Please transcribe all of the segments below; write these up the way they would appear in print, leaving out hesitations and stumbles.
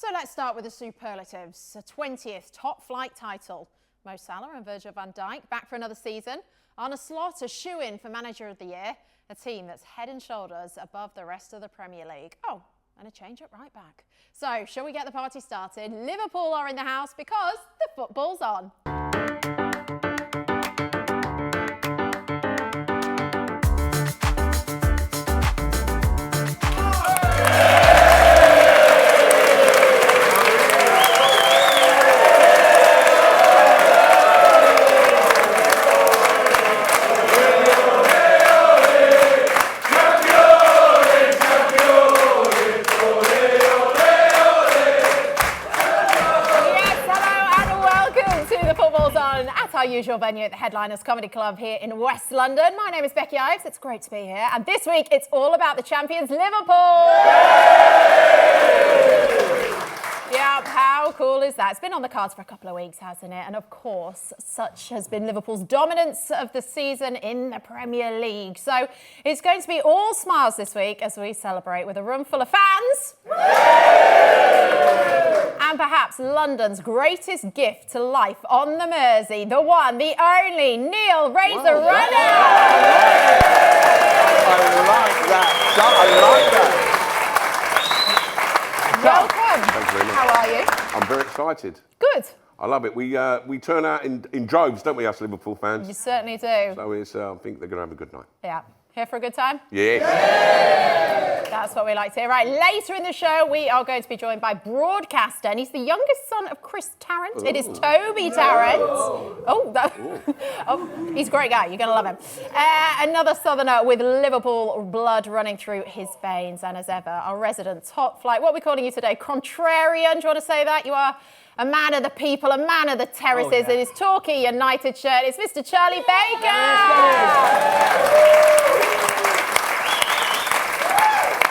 So let's start with the superlatives. A 20th top-flight title. Mo Salah and Virgil van Dijk back for another season. Arne a shoe-in for Manager of the Year. A team that's head and shoulders above the rest of the Premier League. Oh, and a change at right back. So, shall we get the party started? Liverpool are in the house because the football's on. Our usual venue at the Headliners Comedy Club here in West London. My name is Becky Ives. It's great to be here. And this week, it's all about the champions, Liverpool. Yeah, how cool is that? It's been on the cards for a couple of weeks, hasn't it? And of course, such has been Liverpool's dominance of the season in the Premier League. So it's going to be all smiles this week as we celebrate with a room full of fans. And perhaps London's greatest gift to life on the Mersey, the one, the only, Neil Razor Ruddock. I like that. Welcome. Thank you very much. How are you? I'm very excited. Good. I love it. We turn out in droves, don't we, us Liverpool fans? You certainly do. So it's, I think they're going to have a good night. Yeah. Here for a good time? Yes. That's what we like to hear. Right, later in the show, we are going to be joined by broadcaster, and he's the youngest son of Chris Tarrant. Ooh. It is Toby Tarrant. Oh, he's a great guy. You're going to love him. Another southerner with Liverpool blood running through his veins. And as ever, our resident top flight. What are we calling you today? Contrarian? Do you want to say that? You are a man of the people, a man of the terraces in his Torquay United shirt. It's Mr. Charlie Baker.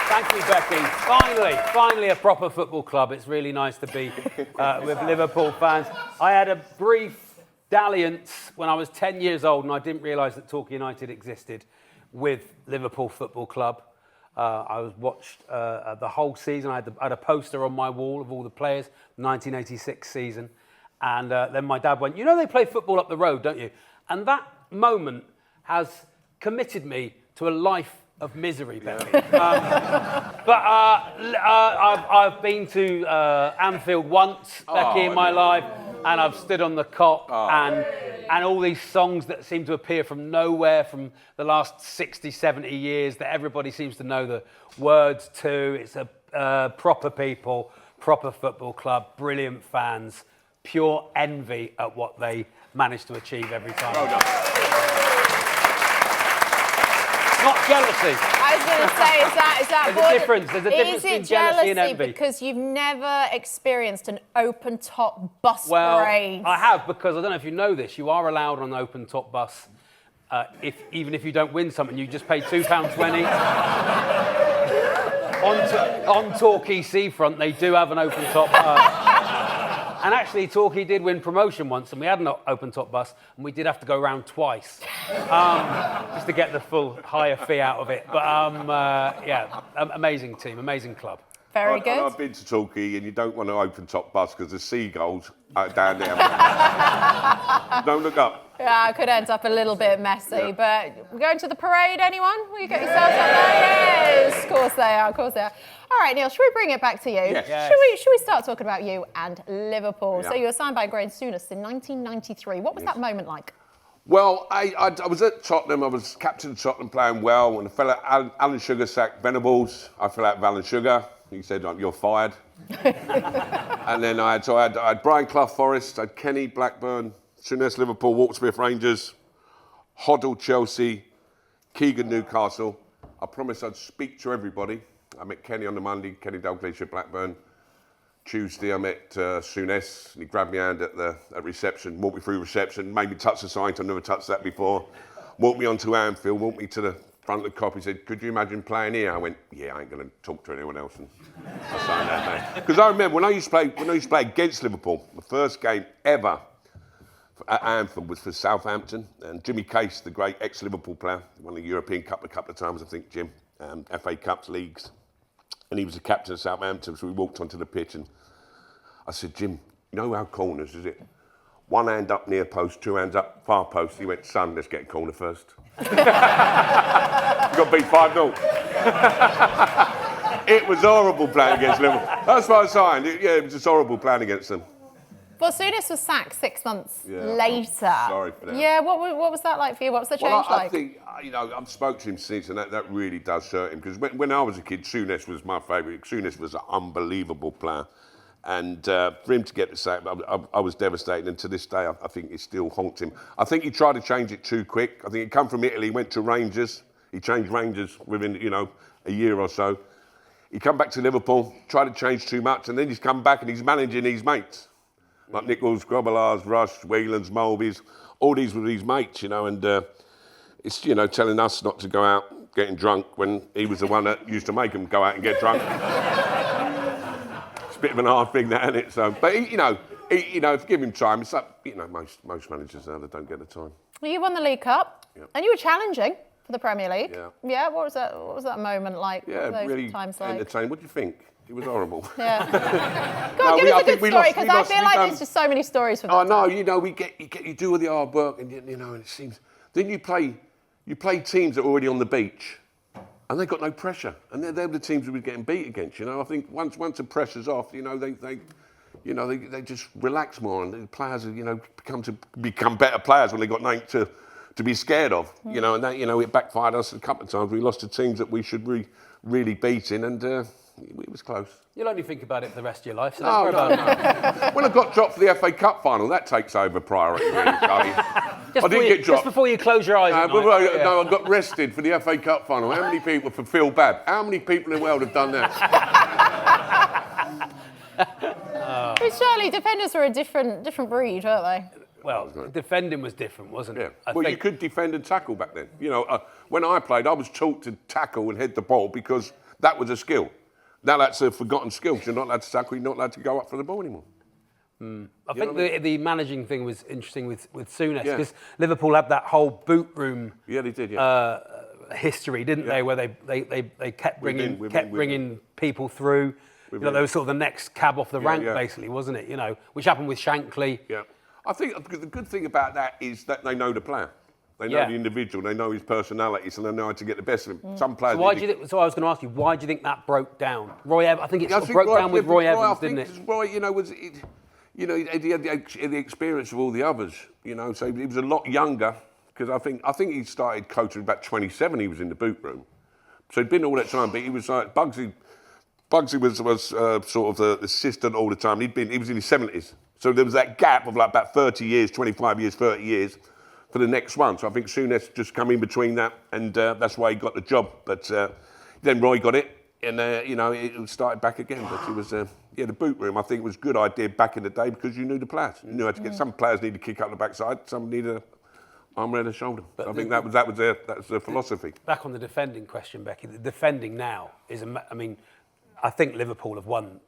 Thank you, Becky. Finally a proper football club. It's really nice to be with Liverpool fans. I had a brief dalliance when I was 10 years old and I didn't realise that Torquay United existed with Liverpool Football Club. I watched the whole season. I had a poster on my wall of all the players, 1986 season. And then my dad went, you know they play football up the road, don't you? And that moment has committed me to a life of misery, Becky. But I've been to Anfield once, Becky, in my life, and I've stood on the Kop and all these songs that seem to appear from nowhere from the last 60, 70 years that everybody seems to know the words to. It's a proper people, proper football club, brilliant fans, pure envy at what they manage to achieve every time. Well done. Not jealousy. I was going to say, is that There's a difference. There's a difference between jealousy and envy. Because you've never experienced an open-top bus parade? I have, because I don't know if you know this, you are allowed on an open-top bus, even if you don't win something, you just pay £2.20. on Torquay Seafront, they do have an open-top and actually, Torquay did win promotion once, and we had an open-top bus, and we did have to go round twice, just to get the full higher fee out of it. But amazing team, amazing club. Very good. I've been to Torquay, and you don't want an open-top bus because the seagulls are down there. Don't look up. Yeah, it could end up a little bit messy, but we're going to the parade, anyone? Will you get yourselves up there? Yes, of course they are, of course they are. All right, Neil, should we bring it back to you? Yes. Should we start talking about you and Liverpool? Yeah. So you were signed by Graham Souness in 1993. What was that moment like? Well, I was at Tottenham. I was captain of Tottenham, playing well. When the fella Alan Sugar sacked Venables, I fell out with Alan Sugar. He said, "You're fired." And then I had Brian Clough Forest, I had Kenny Blackburn, Souness Liverpool, Walksmith Rangers, Hoddle Chelsea, Keegan Newcastle. I promised I'd speak to everybody. I met Kenny on the Monday, Kenny Dalglish at Blackburn. Tuesday I met Souness, and he grabbed me hand at reception, walked me through reception, made me touch the sign, I've never touched that before. Walked me onto Anfield, walked me to the front of the Kop. He said, "Could you imagine playing here?" I went, "Yeah, I ain't going to talk to anyone else." And I signed that, mate. Because I remember when I used to play against Liverpool, the first game ever at Anfield was for Southampton, and Jimmy Case, the great ex-Liverpool player, won the European Cup a couple of times, I think, Jim, FA Cups, leagues, and he was the captain of Southampton. So we walked onto the pitch, and I said, Jim, you know how corners, is it? One hand up near post, two hands up far post. He went, son, let's get a corner first. We got beat 5-0. It was horrible playing against Liverpool. That's what I signed. It was just horrible playing against them. Well, Souness was sacked 6 months later. Sorry for that. Yeah, what was that like for you? What was the change I like? think, I've spoke to him since, and that really does hurt him, because when I was a kid, Souness was my favourite. Souness was an unbelievable player. And for him to get the sack, I was devastated, and to this day, I think it still haunts him. I think he tried to change it too quick. I think he come from Italy, went to Rangers. He changed Rangers within, a year or so. He come back to Liverpool, tried to change too much, and then he's come back and he's managing his mates. Like Nichols, Grobbelaars, Rush, Whelans, Mulveys, all these were his mates, and it's, telling us not to go out getting drunk when he was the one that used to make them go out and get drunk. It's a bit of an hard thing, that, isn't it? So, but, if you give him time, it's like, most managers now, they don't get the time. Well, you won the League Cup, and you were challenging for the Premier League. Yeah. What was that moment like? Yeah, those really times like? entertaining. What do you think? It was horrible. Yeah. Go on, give us a good story, because I feel like there's just so many stories for that. Oh no, you do all the hard work, and and it seems. Then you play teams that are already on the beach, and they've got no pressure, and they're the teams that we're getting beat against. I think once the pressure's off, they just relax more, and the players become better players when they got nothing to be scared of. And that it backfired us a couple of times. We lost to teams that we should really beat in, and it was close. You'll only think about it for the rest of your life. So No. When I got dropped for the FA Cup final, that takes over priority, really, Charlie. I didn't get dropped. Just before you close your eyes. No, I got rested for the FA Cup final. How many people for Phil Babb? How many people in the world have done that? But surely defenders were a different breed, weren't they? Well, defending was different, wasn't it? Yeah. You could defend and tackle back then. When I played, I was taught to tackle and head the ball because that was a skill. Now that's a forgotten skill. You're not allowed to tackle. You're not allowed to go up for the ball anymore. I think the managing thing was interesting with Souness, because Liverpool had that whole boot room. Yeah, they did. History, didn't they? Where they kept bringing people through. They were sort of the next cab off the rank, basically, wasn't it? Which happened with Shankly. Yeah. I think the good thing about that is that they know the player. They know the individual, they know his personality, so they know how to get the best of him. Some players. So I was going to ask you, why do you think that broke down? Roy Evans, I think it broke down with Roy Evans, didn't it? Roy, he had the experience of all the others, so he was a lot younger, because I think he started coaching about 27, he was in the boot room. So he'd been all that time, but he was like, Bugsy was sort of the assistant all the time. He was in his 70s. So there was that gap of like about 30 years, 25 years, 30 years for the next one. So I think Souness just come in between that, and that's why he got the job. But then Roy got it, and it started back again. But it was the boot room. I think it was a good idea back in the day because you knew the players. You knew how to get. Some players need to kick up the backside. Some need a arm around the shoulder. But I think that was their philosophy. Back on the defending question, Becky. The defending now is I think Liverpool have won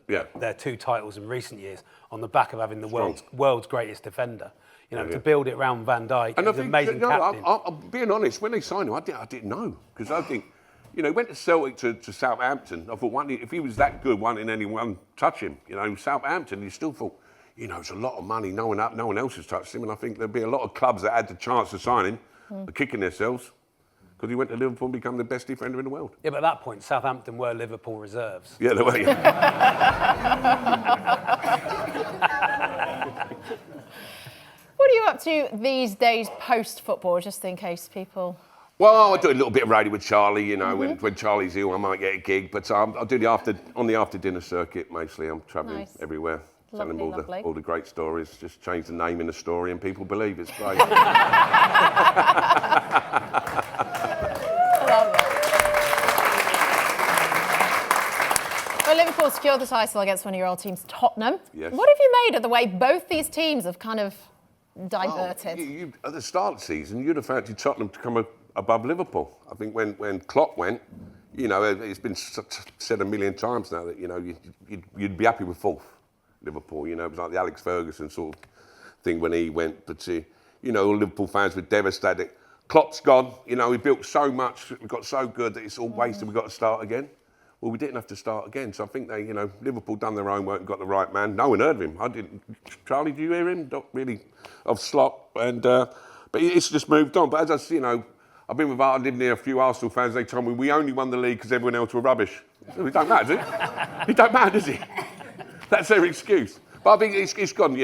their 2 titles in recent years on the back of having the world's greatest defender. To build it around Van Dijk, and an amazing captain. I'm being honest, when they signed him, I didn't know, because I think, he went to Celtic to Southampton. I thought, if he was that good, why didn't anyone touch him? Southampton, you still thought, it's a lot of money, no one else has touched him, and I think there'd be a lot of clubs that had the chance to sign him, are kicking themselves, because he went to Liverpool and become the best defender in the world. Yeah, but at that point, Southampton were Liverpool reserves. Yeah, they were, What are you up to these days post-football, just in case people... Well, I do a little bit of radio with Charlie, when Charlie's ill, I might get a gig, but I'll do the after-dinner circuit, mostly. I'm travelling everywhere, telling them all the great stories. Just change the name in the story and people believe it's great. Well, Liverpool secured the title against one of your old teams, Tottenham. Yes. What have you made of the way both these teams have kind of diverted? At the start of the season, you'd have fancied Tottenham to come above Liverpool. I think when Klopp went, it's been said a million times now that, you'd be happy with 4th, Liverpool. It was like the Alex Ferguson sort of thing when he went. But, all Liverpool fans were devastated. Klopp's gone. We built so much, we got so good that it's all wasted. We've got to start again. well, we didn't have to start again. So I think they, Liverpool done their own work and got the right man. No one heard of him. I didn't. Charlie, do you hear him? Not really. Of Slot, and but it's just moved on. But as I, I've been with Art, I live near a few Arsenal fans. They told me we only won the league because everyone else were rubbish. So it don't matter, does it? It don't matter, does it? That's their excuse. But I think it's gone.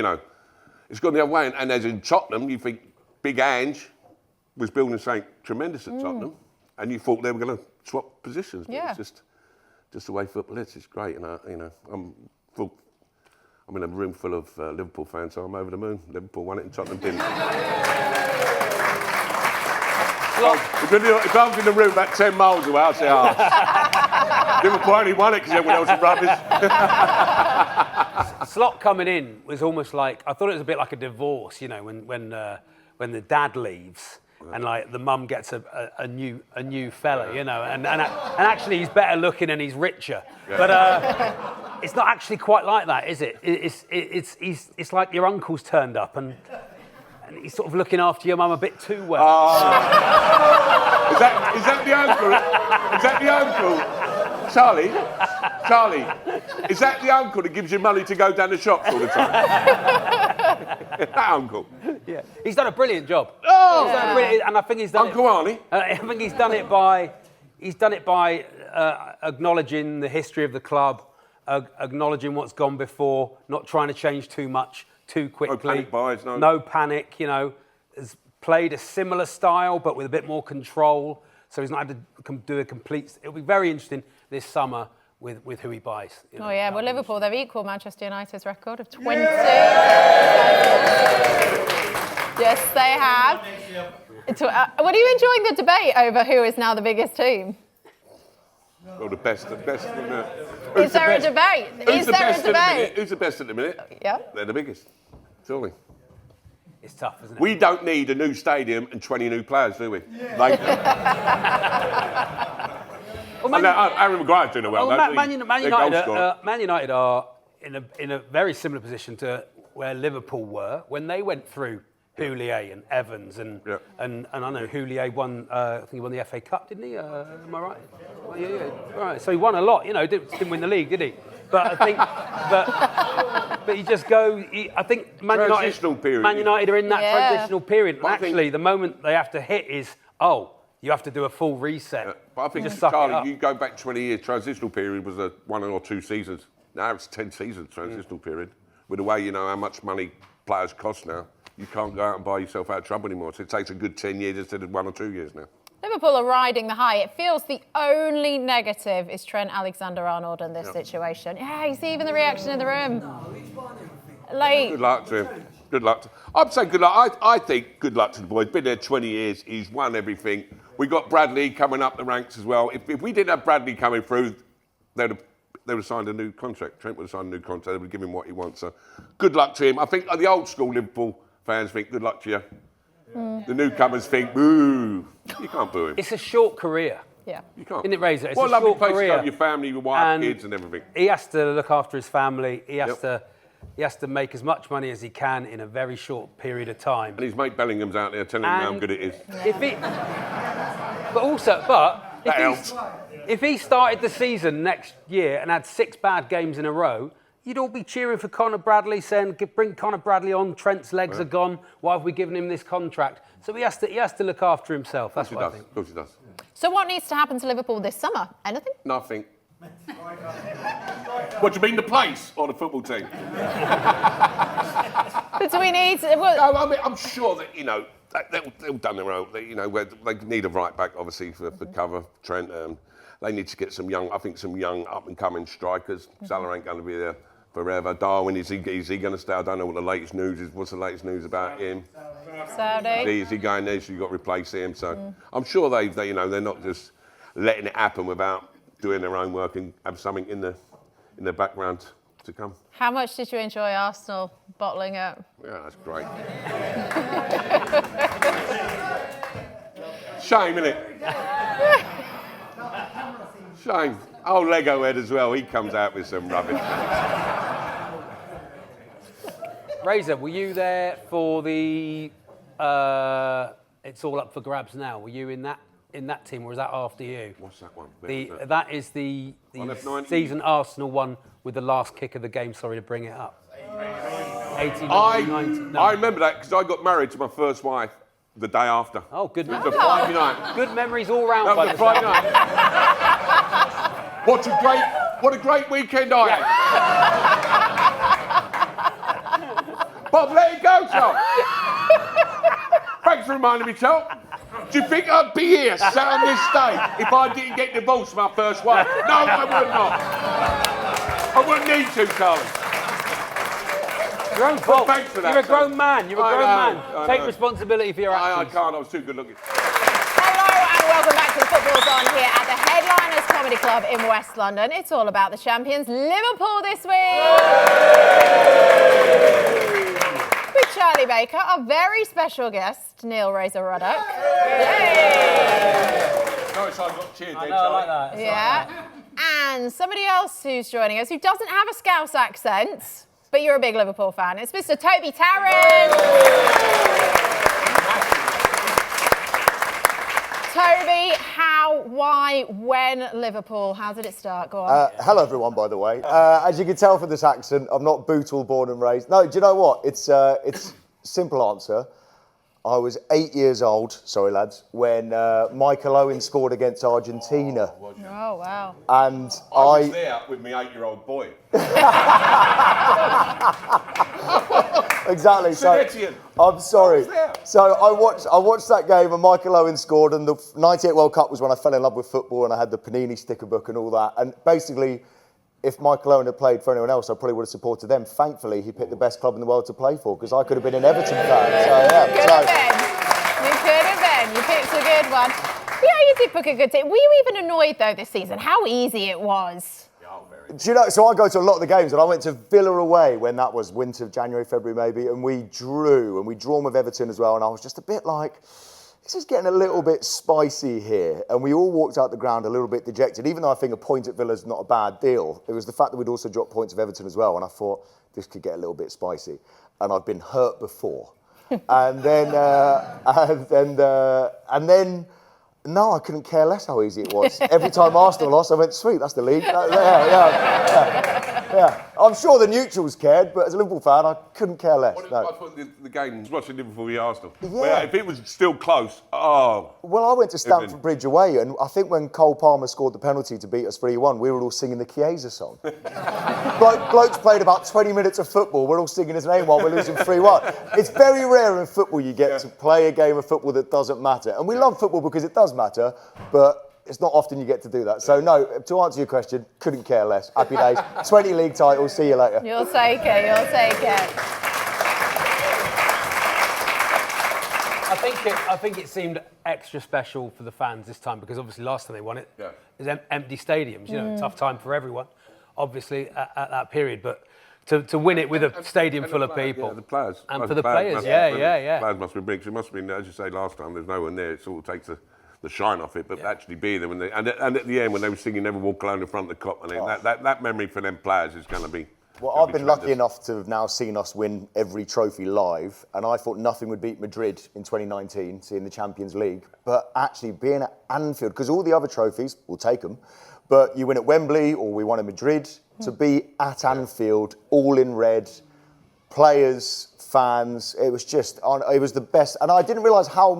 It's gone the other way. And as in Tottenham, you think Big Ange was building something tremendous at Tottenham, and you thought they were going to swap positions. But it's just the way football is. It's great, and I'm in a room full of Liverpool fans, so I'm over the moon. Liverpool won it and Tottenham didn't. If I was in the room about 10 miles away, I'd say, Liverpool only won it because everyone else was rubbish. Slot coming in was almost like, I thought it was a bit like a divorce, when the dad leaves and like the mum gets a new fella, and actually he's better looking and he's richer. Yeah. But it's not actually quite like that, is it? It's like your uncle's turned up and he's sort of looking after your mum a bit too well. Is that the uncle? Is that the uncle? Charlie, is that the uncle that gives you money to go down the shops all the time? That uncle. Yeah, he's done a brilliant job. Oh, and I think he's done Uncle Arne. I think he's done it by acknowledging the history of the club, acknowledging what's gone before, not trying to change too much too quickly. No panic buys, no panic. Has played a similar style but with a bit more control. So he's not had to do a complete. It'll be very interesting this summer with who he buys. Oh yeah, well Liverpool, they've equalled Manchester United's record of 20. Yes, they have. What are you enjoying the debate over who is now the biggest team? Well, the best. Is there a debate? Is there a debate? Who's the best at the minute? Yeah. They're the biggest, surely. It's tough, isn't it? We don't need a new stadium and 20 new players, do we? Yeah. Like, Aaron Maguire's doing it well. Man United are in a very similar position to where Liverpool were when they went through Houllier and Evans and I know Houllier won. I think he won the FA Cup, didn't he? Am I right? Well, yeah. Right. So he won a lot. Didn't win the league, did he? But I think, but you just go. I think Man United are in that transitional period. And actually, the moment they have to hit is you have to do a full reset. But I think, Charlie, you go back 20 years. Transitional period was 1 or 2 seasons. Now it's 10 seasons transitional period. With the way how much money players cost now, you can't go out and buy yourself out of trouble anymore. So it takes a good 10 years instead of 1 or 2 years now. Liverpool are riding the high. It feels the only negative is Trent Alexander-Arnold in this situation. Yeah, you see even the reaction in the room. Good luck to him. Good luck. I'd say good luck. I think good luck to the boy. He's been there 20 years. He's won everything. We got Bradley coming up the ranks as well. If we didn't have Bradley coming through, they would have signed a new contract. Trent would have signed a new contract. They would have given him what he wants. So good luck to him. I think the old school Liverpool fans think good luck to you. The newcomers think, boo. You can't boo him. It's a short career. Yeah. You can't. Isn't it, Razor? It's a lovely short place career. to go, your family, your wife, kids and everything. He has to look after his family. He has to make as much money as he can in a very short period of time. And his mate Bellingham's out there telling him how good it is. If he started the season next year and had 6 bad games in a row, you'd all be cheering for Conor Bradley, saying, bring Conor Bradley on, Trent's legs are gone, why have we given him this contract? So he has to look after himself, that's what I think. Of course he does. So what needs to happen to Liverpool this summer? Anything? Nothing. What do you mean, the place or the football team? But do we need... I'm sure that, they've done their own, they need a right back, obviously, for cover, Trent. They need to get some young up-and-coming strikers. Salah ain't going to be there forever. Darwin, is he going to stay? I don't know what the latest news is. What's the latest news about him? Saudi. Is he going there? So you've got to replace him. So I'm sure they're not just letting it happen without doing their own work and have something in the background to come. How much did you enjoy Arsenal bottling up? Yeah, that's great. Shame, innit? Shame. Oh, Lego Head as well. He comes out with some rubbish. Razor, were you there for the It's All Up for Grabs now? Were you in that in that team, or was that after you? What's that one? That is the season Arsenal won with the last kick of the game. Sorry to bring it up. 18, 19, no. I remember that because I got married to my first wife the day after. Oh, good It was a Friday night. Good memories all round. That was a Friday night. What a great weekend I had. Bob, let it go, Tom. Thanks for reminding me, Tom. Do you think I'd be here, sat on this stage, if I didn't get divorced from my first wife? No, I would not. I wouldn't need to, Carly. Your own fault. Thanks for that. You're a grown man. You're a grown man. I Take know. responsibility for your actions. I can't. I was too good looking. Hello and welcome back to the Football Zone here at the Headliners Comedy Club in West London. It's all about the champions, Liverpool, this week. With Charlie Baker, our very special guest, Neil Razor Ruddock. Yay! Sorry, I got cheered. I know, I like that. Yeah. And somebody else who's joining us who doesn't have a Scouse accent, but you're a big Liverpool fan. It's Mr. Toby Tarrant. Toby, how, why, when Liverpool? How did it start? Go on. Hello, everyone, by the way. As you can tell from this accent, I'm not Bootle born and raised. No, do you know what? It's simple answer. I was 8 years old, sorry lads, when Michael Owen scored against Argentina. Oh, wow. And I was there with my 8-year-old boy. Exactly. So I'm sorry. So I watched that game and Michael Owen scored, and the '98 World Cup was when I fell in love with football, and I had the Panini sticker book and all that. And basically, if Michael Owen had played for anyone else, I probably would have supported them. Thankfully, he picked the best club in the world to play for, because I could have been an Everton fan. So yeah. Could have been. You could have been. You picked a good one. Yeah, you did pick a good team. Were you even annoyed though this season? How easy it was. Do you know, so I go to a lot of the games, and I went to Villa away when that was winter, January, February maybe, and we drew, and we drawn with Everton as well, and I was just a bit like, this is getting a little bit spicy here, and we all walked out the ground a little bit dejected, even though I think a point at Villa's not a bad deal. It was the fact that we'd also dropped points of Everton as well, and I thought, this could get a little bit spicy, and I've been hurt before. And then, no, I couldn't care less how easy it was. Every time Arsenal lost, I went, sweet, that's the league. Yeah. I'm sure the neutrals cared, but as a Liverpool fan, I couldn't care less. I thought the game was watching Liverpool v Arsenal. Yeah. Well, if it was still close, Well, I went to Stamford Bridge away, and I think when Cole Palmer scored the penalty to beat us 3-1, we were all singing the Chiesa song. Blokes played about 20 minutes of football, we're all singing his name while we're losing 3-1. It's very rare in football you get to play a game of football that doesn't matter. And we love football because it does matter, but it's not often you get to do that. So no, to answer your question, couldn't care less. Happy days. 20 league titles, see you later. You'll take it, you'll take it. I think it seemed extra special for the fans this time, because obviously last time they won it, it was empty stadiums, you know, tough time for everyone, obviously, at that period. But to win it with a stadium full of people. Yeah, the players. And for the players, The players must be big. It must have been, as you say, last time, there's no one there. It sort of takes the shine off it, but actually be there. And at the end, when they were singing Never Walk Alone in front of the Kop, that memory for them players is going to be... Well, I've been lucky enough to have now seen us win every trophy live, and I thought nothing would beat Madrid in 2019, seeing the Champions League. But actually being at Anfield, because all the other trophies, we'll take them, but you win at Wembley or we won at Madrid, to be at Anfield, all in red, players, fans, it was the best. And I didn't realise how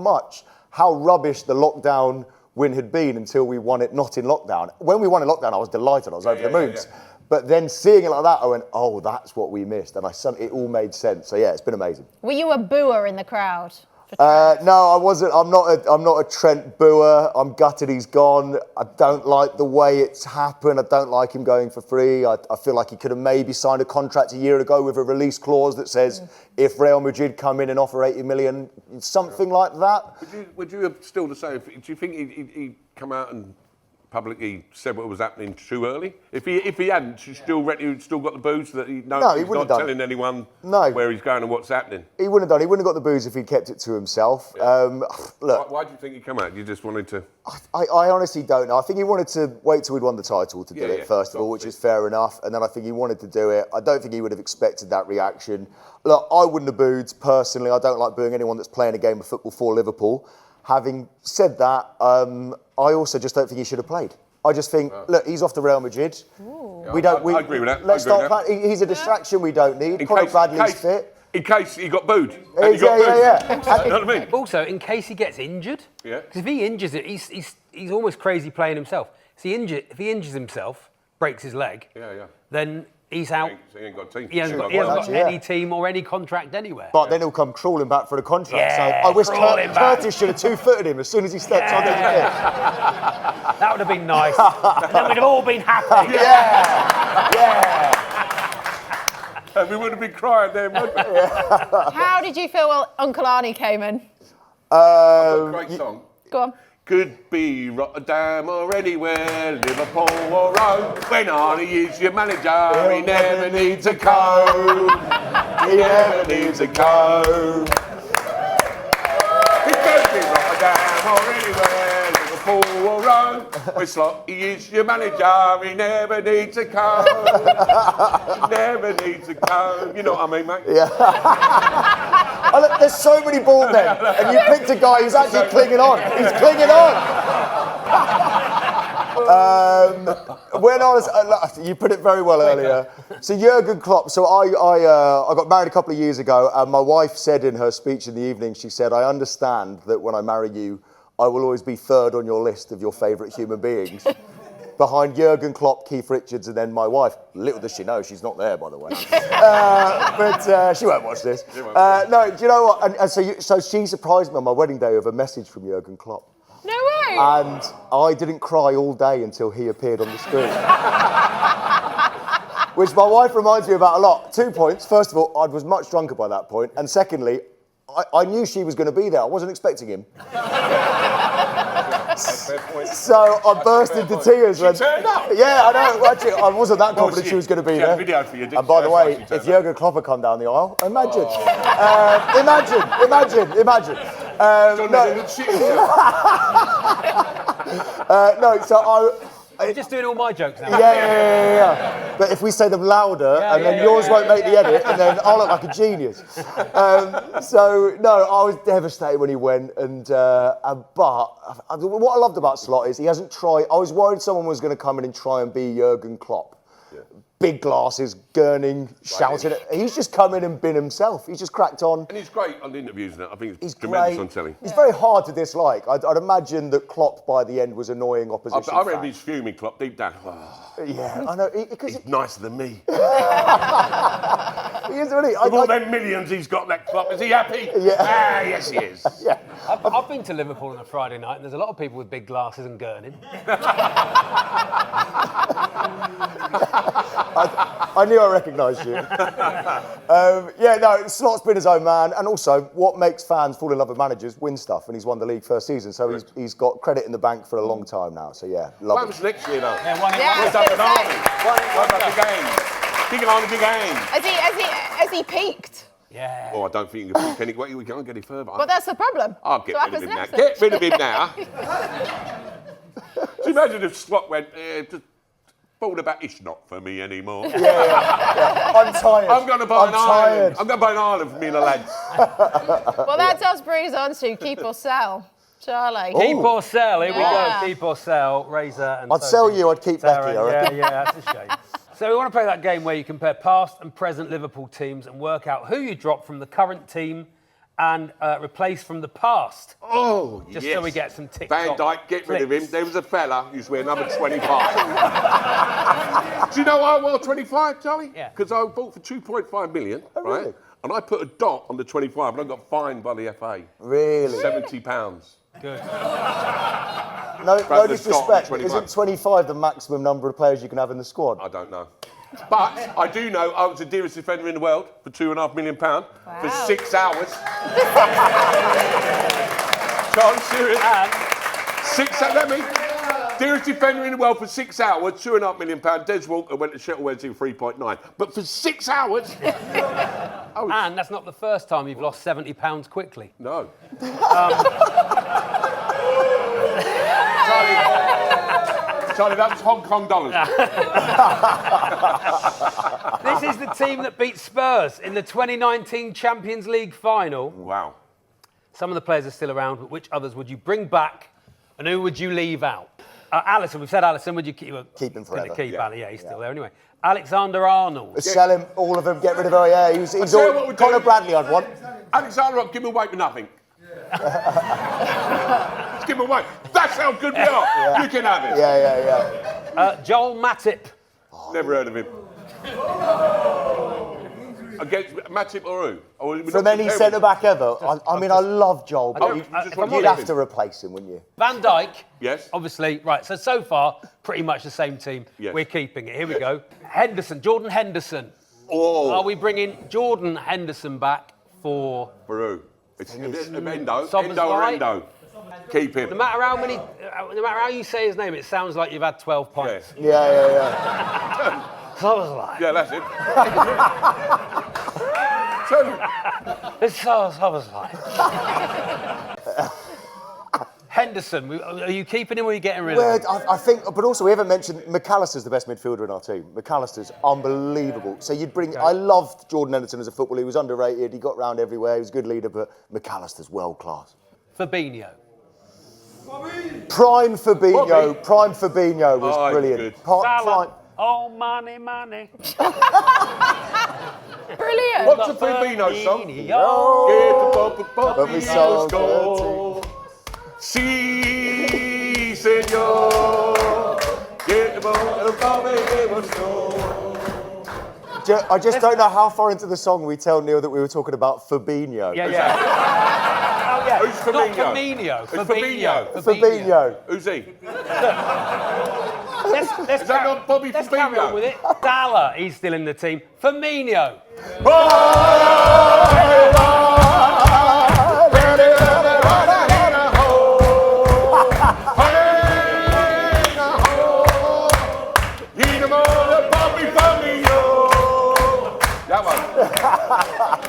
rubbish the lockdown win had been until we won it not in lockdown. When we won in lockdown, I was delighted. I was over the moon. Yeah. But then seeing it like that, I went, oh, that's what we missed. And it all made sense. So yeah, it's been amazing. Were you a booer in the crowd? No, I wasn't. I'm not a Trent booer. I'm gutted he's gone. I don't like the way it's happened. I don't like him going for free. I feel like he could have maybe signed a contract a year ago with a release clause that says if Real Madrid come in and offer 80 million, something like that. Would you have still to say, do you think he'd come out and publicly said what was happening too early? If he hadn't, you still got the booze that he's not telling anyone where he's going and what's happening? He wouldn't have done. He wouldn't have got the booze if he'd kept it to himself. Yeah. Look, why do you think he come out? You just wanted to... I honestly don't know. I think he wanted to wait till we'd won the title to do it, first of all, which is fair enough. And then I think he wanted to do it. I don't think he would have expected that reaction. Look, I wouldn't have booed personally. I don't like booing anyone that's playing a game of football for Liverpool. Having said that, I also just don't think he should have played. I just think, look, he's off to Real Madrid. I agree with that. Let's start. He's a distraction we don't need. Conor Bradley's fit. In case he got booed. Yeah. You know what I mean? Also, in case he gets injured. Yeah. Because if he injures it, he's almost crazy playing himself. So if he injures himself, breaks his leg, then he's out. So he ain't got a team. He hasn't got any team or any contract anywhere. But then he'll come crawling back for the contract. Yeah, so I wish Curtis should have two-footed him as soon as he stepped on the pitch. That would have been nice. And then we'd have all been happy. Yeah. And we would have been crying then, wouldn't we? How did you feel when Uncle Arne came in? Great song. Go on. Could be Rotterdam or anywhere, Liverpool or Rome. When Arne is your manager, he never needs a coat. He never needs a coat. It could be Rotterdam or anywhere, Liverpool or Rome. When Slotty is your manager, he never needs a coat. He never needs a coat. You know what I mean, mate? Yeah. Oh, look, there's so many ball men, and you picked a guy who's actually clinging on. He's clinging on. When I was, you put it very well earlier. So Jurgen Klopp. So I got married a couple of years ago, and my wife said in her speech in the evening, she said, "I understand that when I marry you, I will always be third on your list of your favourite human beings." Behind Jurgen Klopp, Keith Richards, and then my wife. Little does she know, she's not there, by the way. But she won't watch this. No, do you know what? And so she surprised me on my wedding day with a message from Jurgen Klopp. No way. And I didn't cry all day until he appeared on the screen. Which my wife reminds me about a lot. 2 points. First of all, I was much drunker by that point. And secondly, I knew she was going to be there. I wasn't expecting him. So I burst into tears. She turned up. Yeah, I know. Actually, I wasn't that confident she was going to be there. Video for you, And by the way, if Jurgen Klopp had come down the aisle, imagine. Imagine. No, so You're just doing all my jokes now. Yeah. But if we say them louder, and then yours won't make the edit, and then I'll look like a genius. So no, I was devastated when he went, but what I loved about Slot is he hasn't tried. I was worried someone was going to come in and try and be Jurgen Klopp. Yeah. Big glasses, gurning, shouting. He's just come in and been himself. He's just cracked on. And he's great on the interviews and that. I think he's great tremendous on telly. He's very hard to dislike. I'd imagine that Klopp by the end was annoying opposition. I reckon he's fuming, Klopp, deep down. Yeah, I know. He's nicer than me. He is really. With all them millions he's got, that Klopp, is he happy? Yeah. Yes, he is. Yeah. I've been to Liverpool on a Friday night, and there's a lot of people with big glasses and gurning. I knew I recognised you. Slot's been his own man, and also what makes fans fall in love with managers win stuff, and he's won the league first season, so he's got credit in the bank for a long time now. So yeah, love What it. happens next year though? Yeah, one Big game. Big on the big game. Has he peaked? Yeah. Oh, I don't think you can pick any. We can't get any further. Well, that's the problem. I'll get So rid of him now. next? Get rid of him now. So imagine if Slot went, just fall about it's not for me anymore. Yeah. I'm tired. I'm going to buy an island. I'm going to buy an island for me and the lads. Well, that does bring us on to keep or sell. Charlie. Keep or sell, here we Yeah. go. Keep or sell, Razor and I'd sell you, I'd keep Sarah. Becky, I reckon. Yeah, that's a shame. So we want to play that game where you compare past and present Liverpool teams and work out who you drop from the current team and replace from the past. Oh, Just yes. so we get some TikTok Van Dijk, get rid of him. clicks. There was a fella who's wearing number 25. Do you know why I wore 25, Charlie? Yeah. Because I bought for 2.5 million, right? really? And I put a dot on the 25 and I got fined by the FA. Really? £70. Good. No the disrespect. Scott, 25. Isn't 25 the maximum number of players you can have in the squad? I don't know. But I do know I was the dearest defender in the world for £2.5 million for 6 hours. Charlie, serious. Let me. Dearest defender in the world for 6 hours, £2.5 million. Des Walker went to Sheffield Wednesday 3.9. But for 6 hours. And that's not the first time you've lost £70 quickly. No. Charlie, that was Hong Kong dollars. This is the team that beat Spurs in the 2019 Champions League final. Wow. Some of the players are still around, but which others would you bring back and who would you leave out? Alisson, we've said Alisson, would you keep him? Keep him forever. Keep Ali, he's still there anyway. Alexander-Arnold. Sell him, all of them, get rid of him. Yeah, he's tell you what we'd Conor do. Bradley I'd want. Alexander-Arnold, give him away for nothing. Just give him away. That's how good we are. Yeah. You can have it. Yeah. Joel Matip. Never heard of him. Against Matip or who? From any centre-back ever. I mean, I love Joel, but you'd have to replace him, wouldn't you? Van Dijk. Yes. Obviously, right. So far, pretty much the same team. Yes. We're keeping it. Here we go. Henderson, Jordan Henderson. Oh. Are we bringing Jordan Henderson back for... For who? It's Endo Sober's or right. Endo. Keep him. No matter how you say his name, it sounds like you've had 12 pints. Yeah. Sober's Yeah, that's it. It's Sober's Henderson, are you keeping him or are you getting rid of him? I think, but also we haven't mentioned McAllister's the best midfielder in our team. McAllister's unbelievable. So you'd bring. I loved Jordan Henderson as a footballer. He was underrated. He got round everywhere. He was a good leader, but McAllister's world class. Fabinho. Prime Fabinho was brilliant. Good. Salah. Oh, money. Brilliant. What's a Fabinho song? But we so Get Si, senor. Get the ball, I just don't know how far into the song we tell Neil that we were talking about Fabinho. Yeah. Oh, yeah. Who's Fabinho? Not Firmino. It's Fabinho. Who's he? Let's Is that not Bobby Let's carry on Fabinho? with it. Salah, he's still in the team. Firmino.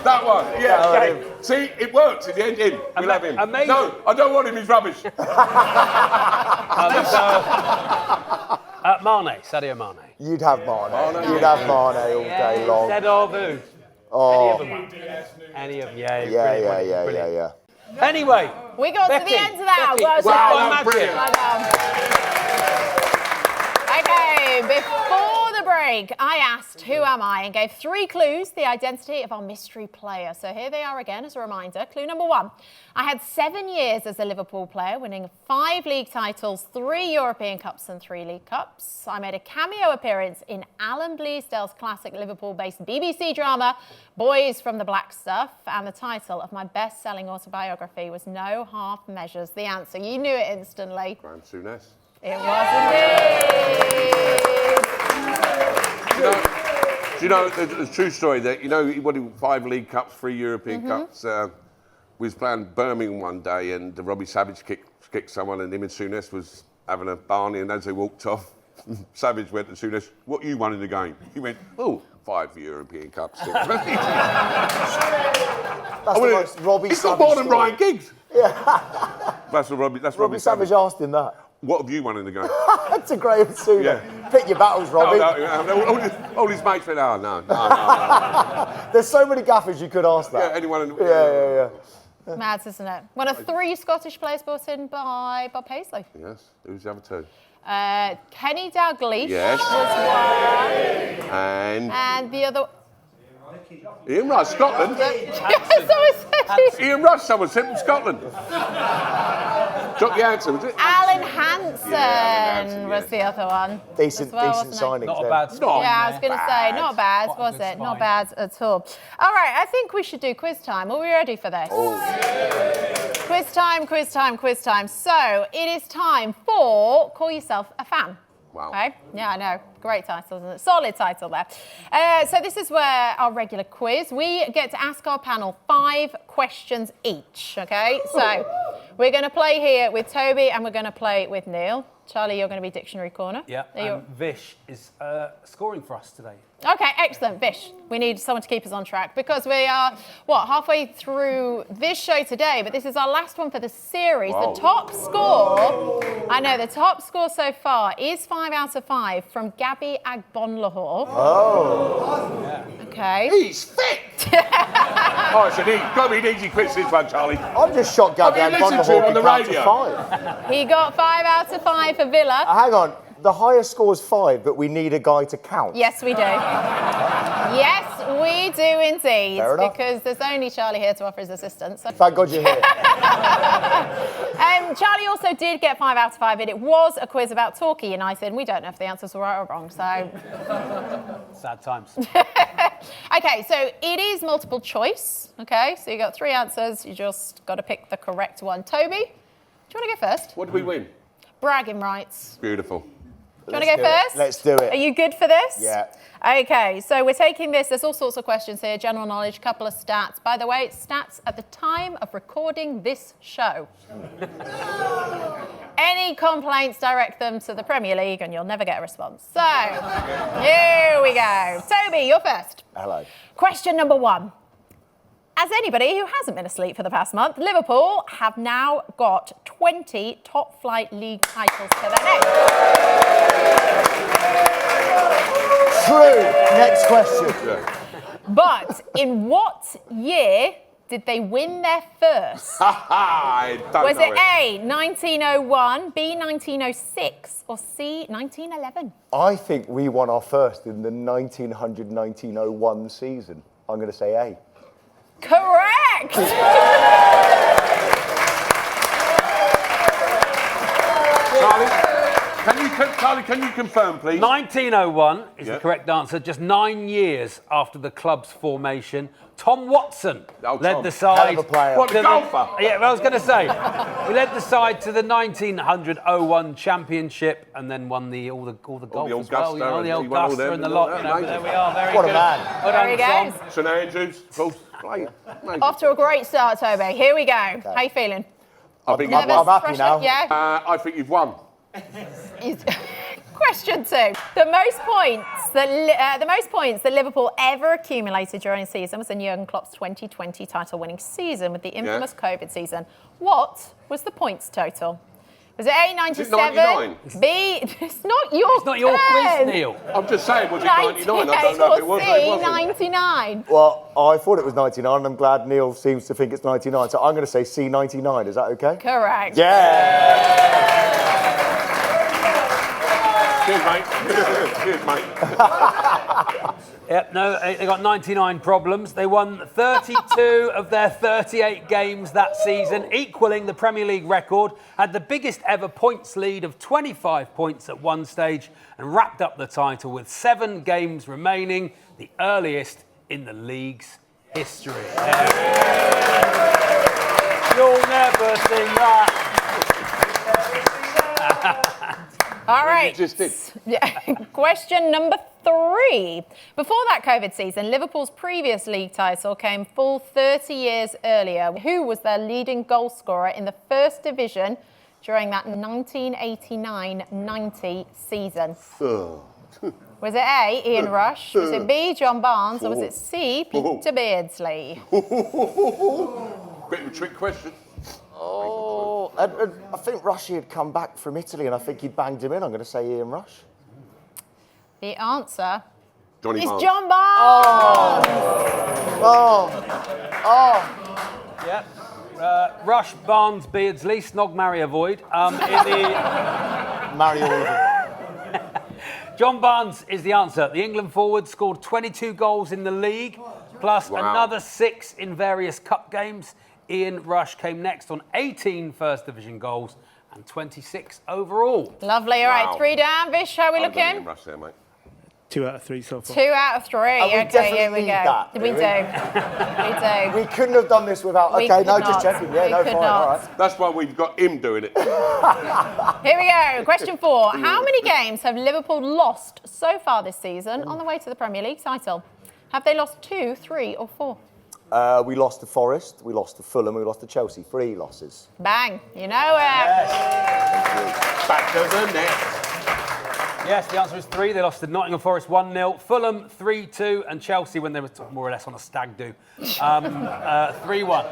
That one, yeah. Okay. See, it works in the end. We'll have him. Amazing. No, I don't want him. He's rubbish. Mane, Sadio Mane. You'd have Mane. You'd have Mane all day long. Instead of who? Oh. Any of them. Yeah. Anyway. We got to the end of that. Becky. Well brilliant. Okay, before the break, I asked who am I and gave 3 clues, the identity of our mystery player. So here they are again as a reminder. Clue number 1. I had 7 years as a Liverpool player, winning 5 league titles, 3 European Cups and 3 League Cups. I made a cameo appearance in Alan Bleasdale's classic Liverpool-based BBC drama, Boys from the Black Stuff, and the title of my best-selling autobiography was No Half Measures. The answer, you knew it instantly. Graham Souness. It was indeed. Do you know, the true story that, he won 5 League Cups, 3 European Cups. We was playing Birmingham one day and Robbie Savage kicked someone and him and Souness was having a barney, and as they walked off, Savage went to Souness, "What you won in the game?" He went, "Oh, 5 European Cups." That's the most Robbie He's Savage got more than story. Ryan Giggs. Yeah. That's Robbie Robbie Savage asked him that. What have you won in the game? To Graham Souness. Yeah. Pick your battles, Robbie. No. All his mates went, "Oh, no. There's so many gaffers you could ask that. Yeah, anyone in the... Yeah. Mad, isn't it? One of 3 Scottish players brought in by Bob Paisley. Yes. Who's the other 2? Kenny Dalglish Yes. was one. And the other... Ian Rush, Scotland. Ian Rush, someone said from Scotland. Jock Jansen, was it? Alan Hansen Hansen, was the other one. Decent wasn't signing. Not a bad Not spot. Yeah, I was going to say, not bad, Quite a was good it? Not spine. bad at all. All right, I think we should do quiz time. Are we ready for this? Quiz time. So it is time for Call Yourself a Fan. Wow. Okay? Yeah, I know. Great title, isn't it? Solid title there. So this is where our regular quiz. We get to ask our panel 5 questions each, okay? So we're going to play here with Toby and we're going to play with Neil. Charlie, you're going to be Dictionary Corner. Yeah, Vish is scoring for us today. Okay, excellent. Vish, we need someone to keep us on track because we are, halfway through this show today, but this is our last one for the series. Wow. The top score, the top score so far is 5 out of 5 from Gabby Agbonlahor. Oh. Okay. He's fit. Oh, it's got to be an easy quiz, this one, Charlie. I'm just shocked Gabriel Have you listened to him on the radio? 5. He got 5 out of 5 for Villa. Hang on. The highest score's 5, but we need a guy to count. Yes, we do. Yes, we do indeed. Fair enough. Because there's only Charlie here to offer his assistance. So. Thank God you're here. Charlie also did get 5 out of 5, and it was a quiz about Torquay United, and we don't know if the answers were right or wrong, so... Sad times. OK, so it is multiple choice, OK? So you got 3 answers, you just got to pick the correct one. Toby, do you want to go first? What did we win? Bragging rights. Beautiful. Do you want to go first? Let's do it. Are you good for this? Yeah. OK, so we're taking this. There's all sorts of questions here, general knowledge, couple of stats. By the way, it's stats at the time of recording this show. Any complaints, direct them to the Premier League and you'll never get a response. So, here we go. Toby, you're first. Hello. Question number 1. As anybody who hasn't been asleep for the past month, Liverpool have now got 20 top-flight league titles to their name. True. Next question. But in what year did they win their first? I don't Was know it A, 1901, B, 1906, or C, 1911? I think we won our first in the 1900-1901 season. I'm going to say A. Correct! Charlie, can you confirm, please? 1901 is the correct answer. Just 9 years after the club's formation, Tom Watson led the side. Hell of a player. What, the golfer? Yeah, well, I was going to say, he led the side to the 1901 championship and then won all the golf as well. You know, the old Guster and the lot. You know, but there we are. Very What good. a man. Well There he done, goes. Tom. St Andrews, of course. Off to a great start, Toby. Here we go. How you feeling? I think Nervous? I'm happy Pressure? now. Yeah. I think you've won. Question 2. The most points that Liverpool ever accumulated during a season was in Jurgen Klopp's 2020 title-winning season with the infamous COVID season. What was the points total? Was it A, 97? Is it 99? B, it's not your It's not your quiz, Neil. I'm just saying, was it 99? I 98 don't know if it was. or Or it C, wasn't. 99? Well, I thought it was 99, and I'm glad Neil seems to think it's 99. So I'm going to say C99. Is that okay? Correct. Yeah. Cheers, mate. Cheers, mate. Yep, no, they got 99 problems. They won 32 of their 38 games that season, equaling the Premier League record, had the biggest ever points lead of 25 points at one stage, and wrapped up the title with 7 games remaining, the earliest in the league's history. You'll never sing that. All right. You just did. Yeah. Question number 3. Before that COVID season, Liverpool's previous league title came full 30 years earlier. Who was their leading goal scorer in the First Division during that 1989-90 season? Was it A, Ian Rush? Was it B, John Barnes? Or was it C, Peter Beardsley? Bit of a trick question. Oh, I think Rushy had come back from Italy, and I think he banged him in. I'm going to say Ian Rush. The answer Johnny is Barnes. John Barnes. Yep. Rush, Barnes, Beardsley, Snog, marry, avoid. Marry all of them. John Barnes is the answer. The England forward scored 22 goals in the league, plus another 6 in various cup games. Ian Rush came next on 18 First Division goals and 26 overall. Lovely. All right, 3 down. Vish, how are we looking? Rush there, mate. 2 out of 3 so far. 2 out of 3. we Okay, here definitely we need go. that, We do do. We do. We couldn't have done this without. We Okay, could no, not. just checking. Yeah, We no, could fine. not. All right. That's why we've got him doing it. Here we go. Question 4. How many games have Liverpool lost so far this season on the way to the Premier League title? Have they lost 2, 3 or 4? We lost to Forest, we lost to Fulham, we lost to Chelsea. 3 losses. Bang. You know it. Back to the net. Yes, the answer is 3. They lost to Nottingham Forest 1-0, Fulham 3-2, and Chelsea, when they were more or less on a stag do, 3-1.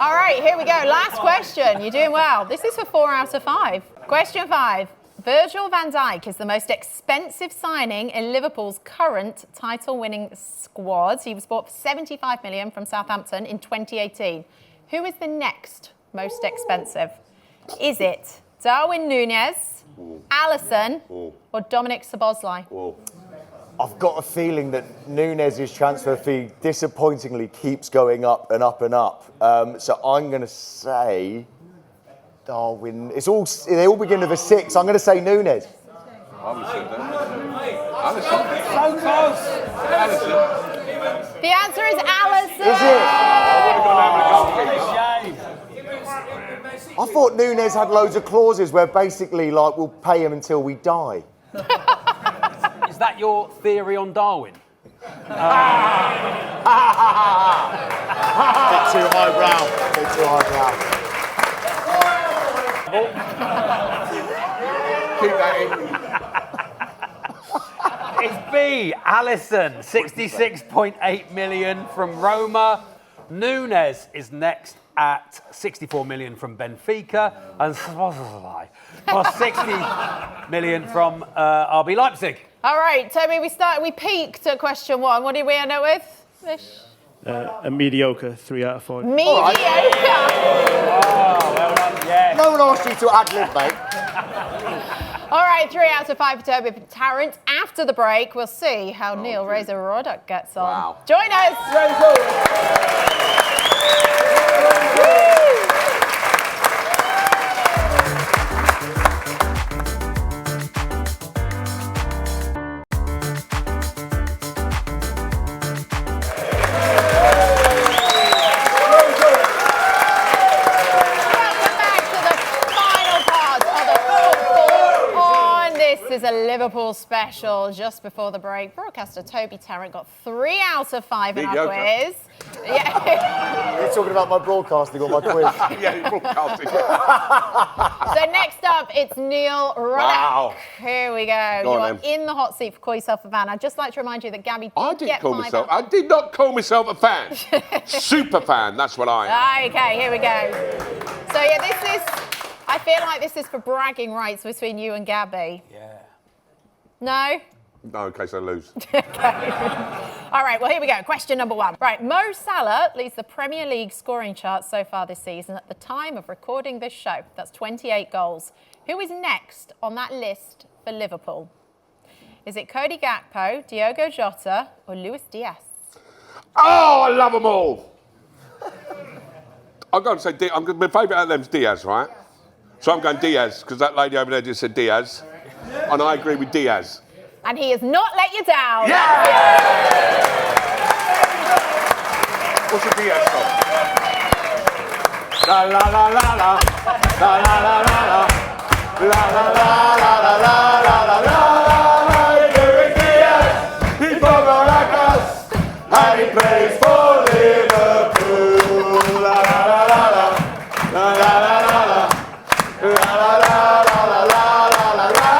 All right, here we go. Last question. You're doing well. This is for 4 out of 5. Question 5. Virgil van Dijk is the most expensive signing in Liverpool's current title-winning squad. He was bought for 75 million from Southampton in 2018. Who is the next most expensive? Is it Darwin Núñez, Alisson, or Dominic Szoboszlai? I've got a feeling that Núñez's transfer fee disappointingly keeps going up and up and up. So I'm going to say Darwin. They all begin with a 6. I'm going to say Núñez. I would say that. Alisson. So close. Alisson. The answer is Alisson. Is it? I would have gone down with the goalkeeper. I thought Núñez had loads of clauses where basically, like, we'll pay him until we die. Is that your theory on Darwin? Bit too highbrow. Bit too highbrow. Keep that in. It's B, Alisson, 66.8 million from Roma. Núñez is next at 64 million from Benfica, and Szoboszlai for 60 million from RB Leipzig. All right, Toby, we peaked at question 1. What did we end up with? A mediocre 3 out of 5. Mediocre. Oh, well done, yeah. No one asked you to ad-lib, mate. All right, 3 out of 5 for Toby Tarrant. After the break, we'll see how Neil Razor Ruddock gets on. Wow. Join us. This is a Liverpool special. Just before the break, broadcaster Toby Tarrant got 3 out of 5 in our quiz. Yeah. You're talking about my broadcasting or my quiz? Yeah, you're broadcasting. So next up, it's Neil Ruddock. Wow. Here we go. Go You on, are in the hot seat for Call Yourself a Fan. I'd just like to remind you that Gabby I did did get call 5 myself. out. I did not call myself a fan. Super fan. That's what I am. Okay, here we go. So yeah, I feel like this is for bragging rights between you and Gabby. Yeah. No? No, in case I lose. All right, well, here we go. Question number 1. Right, Mo Salah leads the Premier League scoring chart so far this season at the time of recording this show. That's 28 goals. Who is next on that list for Liverpool? Is it Cody Gakpo, Diogo Jota, or Luis Diaz? Oh, I love them all. I'll go and say my favourite out of them is Diaz, right? So I'm going Diaz, because that lady over there just said Diaz. And I agree with Diaz. And he has not let you down. Yeah! What's the Diaz song? La la la la la. La la la la la. La la la la la la la la la la. Luis Diaz, he's from Caracas, and he plays for Liverpool. La la la la la. La la la la la. La la la la la la la la.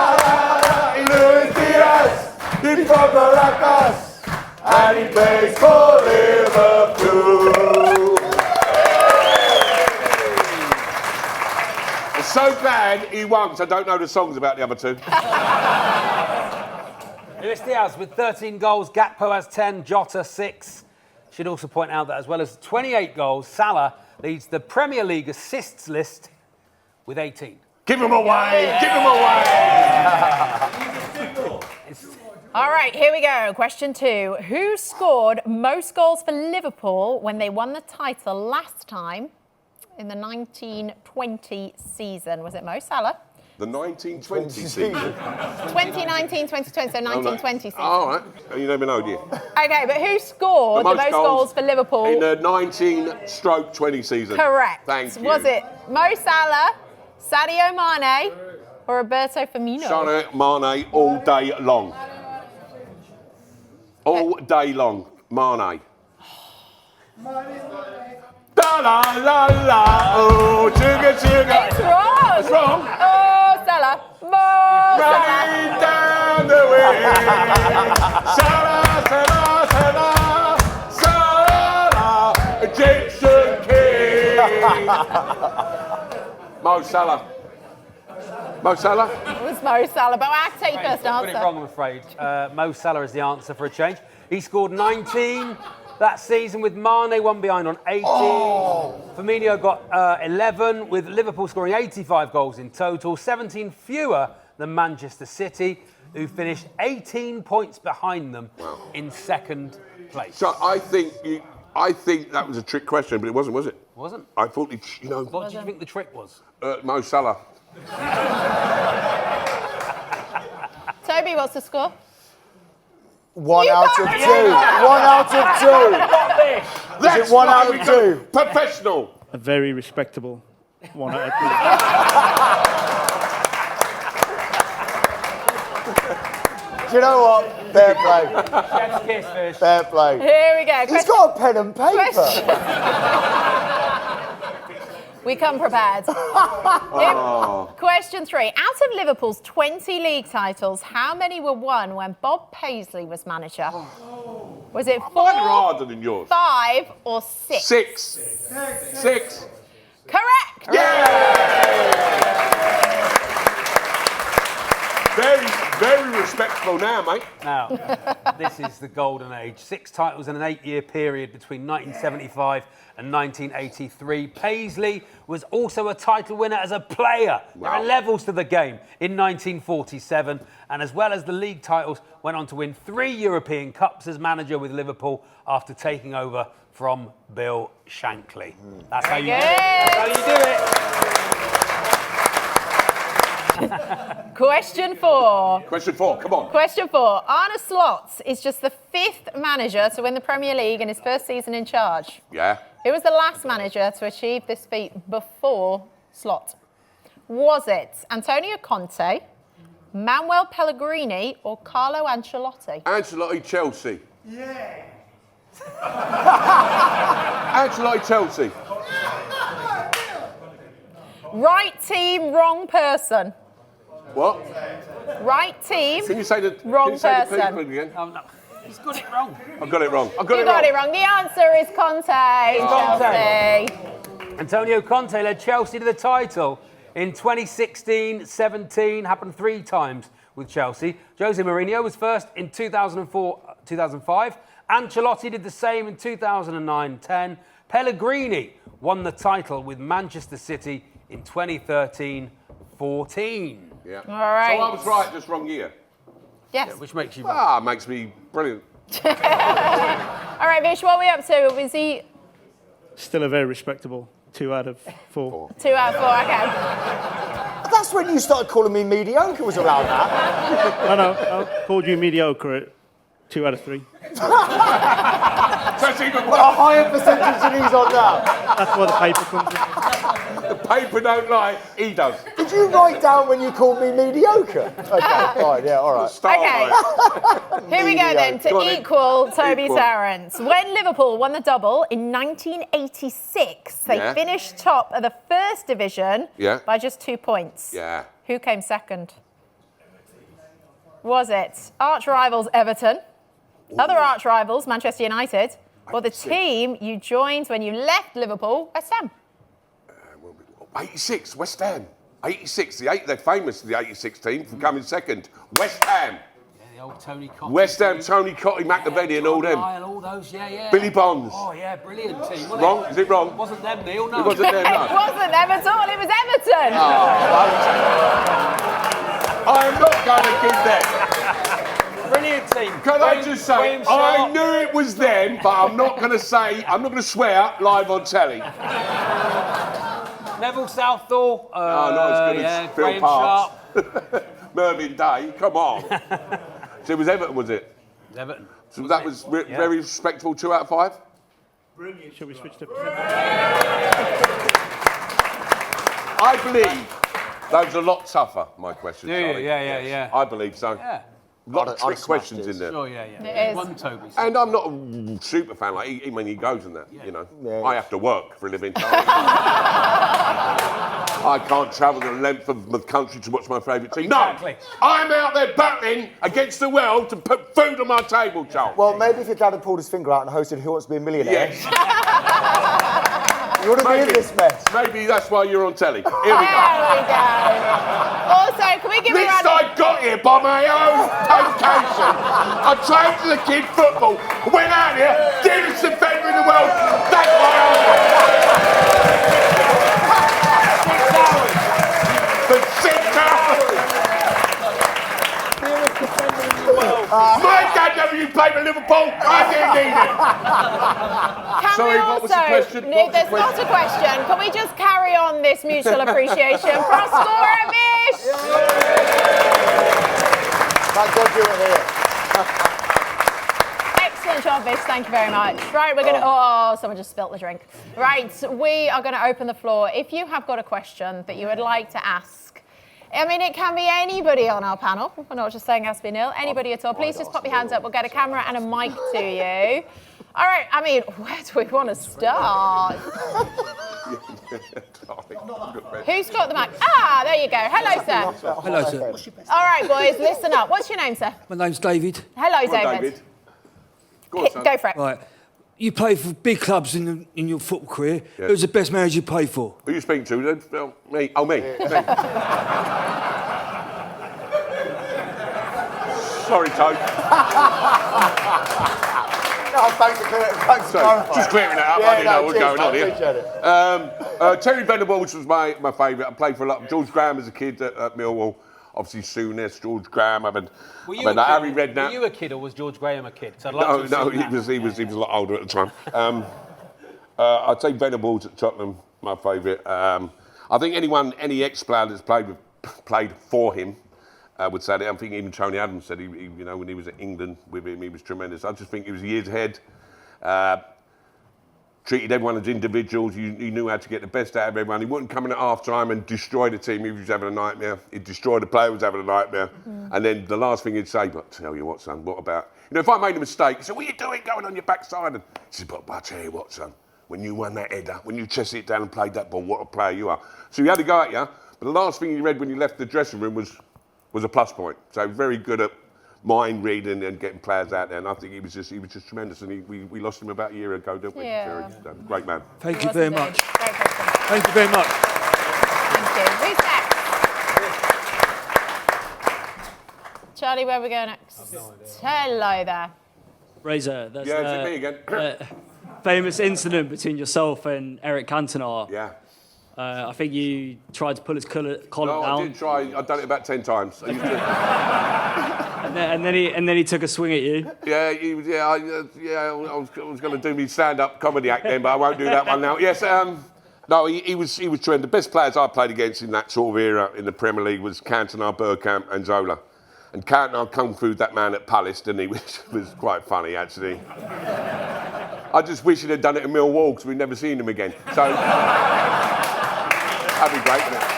Luis Diaz, he's from Caracas, and he plays for Liverpool. I'm so glad he won, because I don't know the songs about the other two. Luis Diaz with 13 goals, Gakpo has 10, Jota 6. Should also point out that as well as 28 goals, Salah leads the Premier League assists list with 18. Give him away! Give him away! All right, here we go. Question 2. Who scored most goals for Liverpool when they won the title last time in the 1920 season? Was it Mo Salah? The 1920 season. 2019, 2020, so 1920 season. All right. You never know, do you? Okay, but who scored the most goals for Liverpool? In the 19/20 season. Correct. Thank you. Was it Mo Salah, Sadio Mane, or Roberto Firmino? Sadio Mane all day long. All day long. Mane. La la la la. Oh, sugar, sugar. It's wrong. It's wrong. Oh, Salah. Mo Salah. Running down the way. Salah, Salah, Salah, Salah, Egyptian king. Mo Salah. Mo Salah? It was Mo Salah, but I have to take your first Got it answer. wrong, I'm afraid. Mo Salah is the answer for a change. He scored 19 that season with Mane one behind on 18. Firmino got 11, with Liverpool scoring 85 goals in total, 17 fewer than Manchester City, who finished 18 points behind them in second place. So I think that was a trick question, but it wasn't, was it? Wasn't? I thought, What did you think the trick was? Mo Salah. Toby, what's the score? 1 You out of got 2. it! 1 out of 2. That's Is it 1 why out we of got 2? Professional. A very respectable 1 out of 3. Do you know what? Fair play. Chef's kiss, Fish. Fair play. Here we go. He's got a pen and paper. We come prepared. Question 3. Out of Liverpool's 20 league titles, how many were won when Bob Paisley was manager? Was it 4, Mine are harder than yours. 5, or 6? 6. Correct! Very respectable now, mate. Now, this is the golden age. 6 titles in an 8-year period between 1975 and 1983. Paisley was also a title winner as a player. There are levels to the game in 1947. And as well as the league titles, went on to win 3 European Cups as manager with Liverpool after taking over from Bill Shankly. That's how you do it. That's how you do it. Question 4. Question 4, come on. Question 4. Arne Slot is just the 5th manager to win the Premier League in his first season in charge. Yeah. Who was the last manager to achieve this feat before Slot? Was it Antonio Conte, Manuel Pellegrini, or Carlo Ancelotti? Ancelotti, Chelsea. Yeah. Ancelotti, Chelsea. Right team, wrong person. What? Right team. Can you say the Wrong can you say the person. people again? Oh, no. He's got it wrong. I've got it wrong. You got it wrong. The answer is Conte. Chelsea. Antonio Conte led Chelsea to the title in 2016-17, happened 3 times with Chelsea. Jose Mourinho was first in 2004-2005. Ancelotti did the same in 2009-10. Pellegrini won the title with Manchester City in 2013-14. Yeah. All right. So I was right, just wrong year. Yes. Which makes you wrong. Makes me brilliant. All right, Vish, what are we up to? Was he Still a very respectable 2 out of 4. 2 out of 4? Okay. That's when you started calling me mediocre, was around that. No, I called you mediocre at 2 out of 3. That's even A worse. higher percentage than he's on now. That's why the paper comes in. The paper don't lie, he does. Did you write down when you called me mediocre? Okay, fine, yeah, all right. Start Okay. right. Here we go then, Come on to then. equal Toby's Equal. errands. When Liverpool won the double in 1986, they Yeah. finished top of the first division by just 2 points. Yeah. Who came second? Was it arch rivals Everton, other arch rivals Manchester United, or the team you joined when you left Liverpool, West Ham? 86, West Ham. 86, they're famous, the 86 team, for coming second. West Ham. Yeah, the old Tony Cotton. West Ham, Tony Cotty, McAvenny and all them. All those, yeah. Billy Bonds. Oh, yeah, brilliant team. Wasn't Wrong? It? Is it wrong? Wasn't them, Neil? No. It wasn't them, It no. wasn't them at all, it was Everton. I am not going to give them. Brilliant team. Can I just say, William I Sharp. knew it was them, but I'm not going to swear live on telly. Neville Southall. Not as good as Phil Graham Parks. Sharp. Mervyn Day, come on. So it was Everton, was it? Everton. So that was very respectful, 2 out of 5? Brilliant. Shall we switch to... I believe those are a lot tougher, my questions. Do you? sorry. Yeah. I believe so. Yeah. A lot of I'd trick have questions smashed in there. Oh, yeah. It is. One Toby. And I'm not a super fan, like, when he goes and that, you know. Yeah. I have to work for a living. I can't travel the length of the country to watch my favourite team. Exactly. No! I'm out there battling against the world to put food on my table, Charles. Well, maybe if your dad had pulled his finger out and hosted Who Wants to Be a Millionaire. Yes. You want to be in this mess? Maybe that's why you're on telly. Here we There go. we go. Also, can we give This a round I got here by my own vocation. I trained as a kid football, went out here, dearest defender in the world. That's why I'm here. 6 hours. For 6 hours. My dad never used to play for Liverpool. I didn't need it. Can Sorry, we what was the also- question? No, What was the there's not a question. Can we just carry on this mutual appreciation for our scorer, Vish? Thank God you were here. Excellent job, Vish. Thank you very much. Right, we're going to... Oh, someone just spilt the drink. Right, we are going to open the floor. If you have got a question that you would like to ask, I mean, it can be anybody on our panel. We're not just saying it has to be Neil. Anybody at all. Please just pop your hands up. We'll get a camera and a mic to you. All right, I mean, where do we want to start? Who's got the mic? Ah, there you go. Hello, sir. Hello, sir. All right, boys, listen up. What's your name, sir? My name's David. Hello, Come on, David. Go on, son. Go for it. Right. You played for big clubs in your football career. Yes. Who's the best manager you played for? Who are you speaking to then? Well, me. Oh, me. Sorry, Toad. No, thanks for clarifying. Just clearing that up. I didn't know what was going on here. Appreciate it. Terry Venables was my favourite. I played for a lot. George Graham as a kid at Millwall. Obviously, Souness, George Graham. Harry Redknapp. Were you a kid or was George Graham a kid? 'Cause I'd like No, to have no, seen that. he was a lot older at the time. I'd say Venables at Tottenham, my favourite. I think any ex-player that's played for him would say that. I think even Tony Adams said, when he was at England with him, he was tremendous. I just think he was years ahead. Treated everyone as individuals. He knew how to get the best out of everyone. He wouldn't come in at half-time and destroy the team if he was having a nightmare. He'd destroy the player who was having a nightmare. And then the last thing he'd say, but tell you what, son, what about... if I made a mistake, he said, what are you doing going on your backside? And he said, but I'll tell you what, son, when you won that header, when you chested it down and played that ball, what a player you are. So he had to go at you, but the last thing he read when you left the dressing room was a plus point. So very good at mind reading and getting players out there, and I think he was just tremendous. And we lost him about a year ago, didn't we? Yeah. Terry? Great man. Thank you very much. Great question. Thank you very much. Thank you. Who's next? Charlie, where are we going next? Hello there. Razor, that's Yeah, it's me again. famous incident between yourself and Eric Cantona. Yeah. I think you tried to pull his collar No, I down, did try. I've done it about 10 times. I used to, and then he took a swing at you. I was going to do me stand-up comedy act then, but I won't do that one now. Yes, no, he was tremendous. The best players I played against in that sort of era in the Premier League was Cantona, Bergkamp and Zola. And Cantona kung fu'd that man at Palace, didn't he? Which was quite funny, actually. I just wish he'd have done it in Millwall because we'd never seen him again. So, that'd be great, wouldn't it?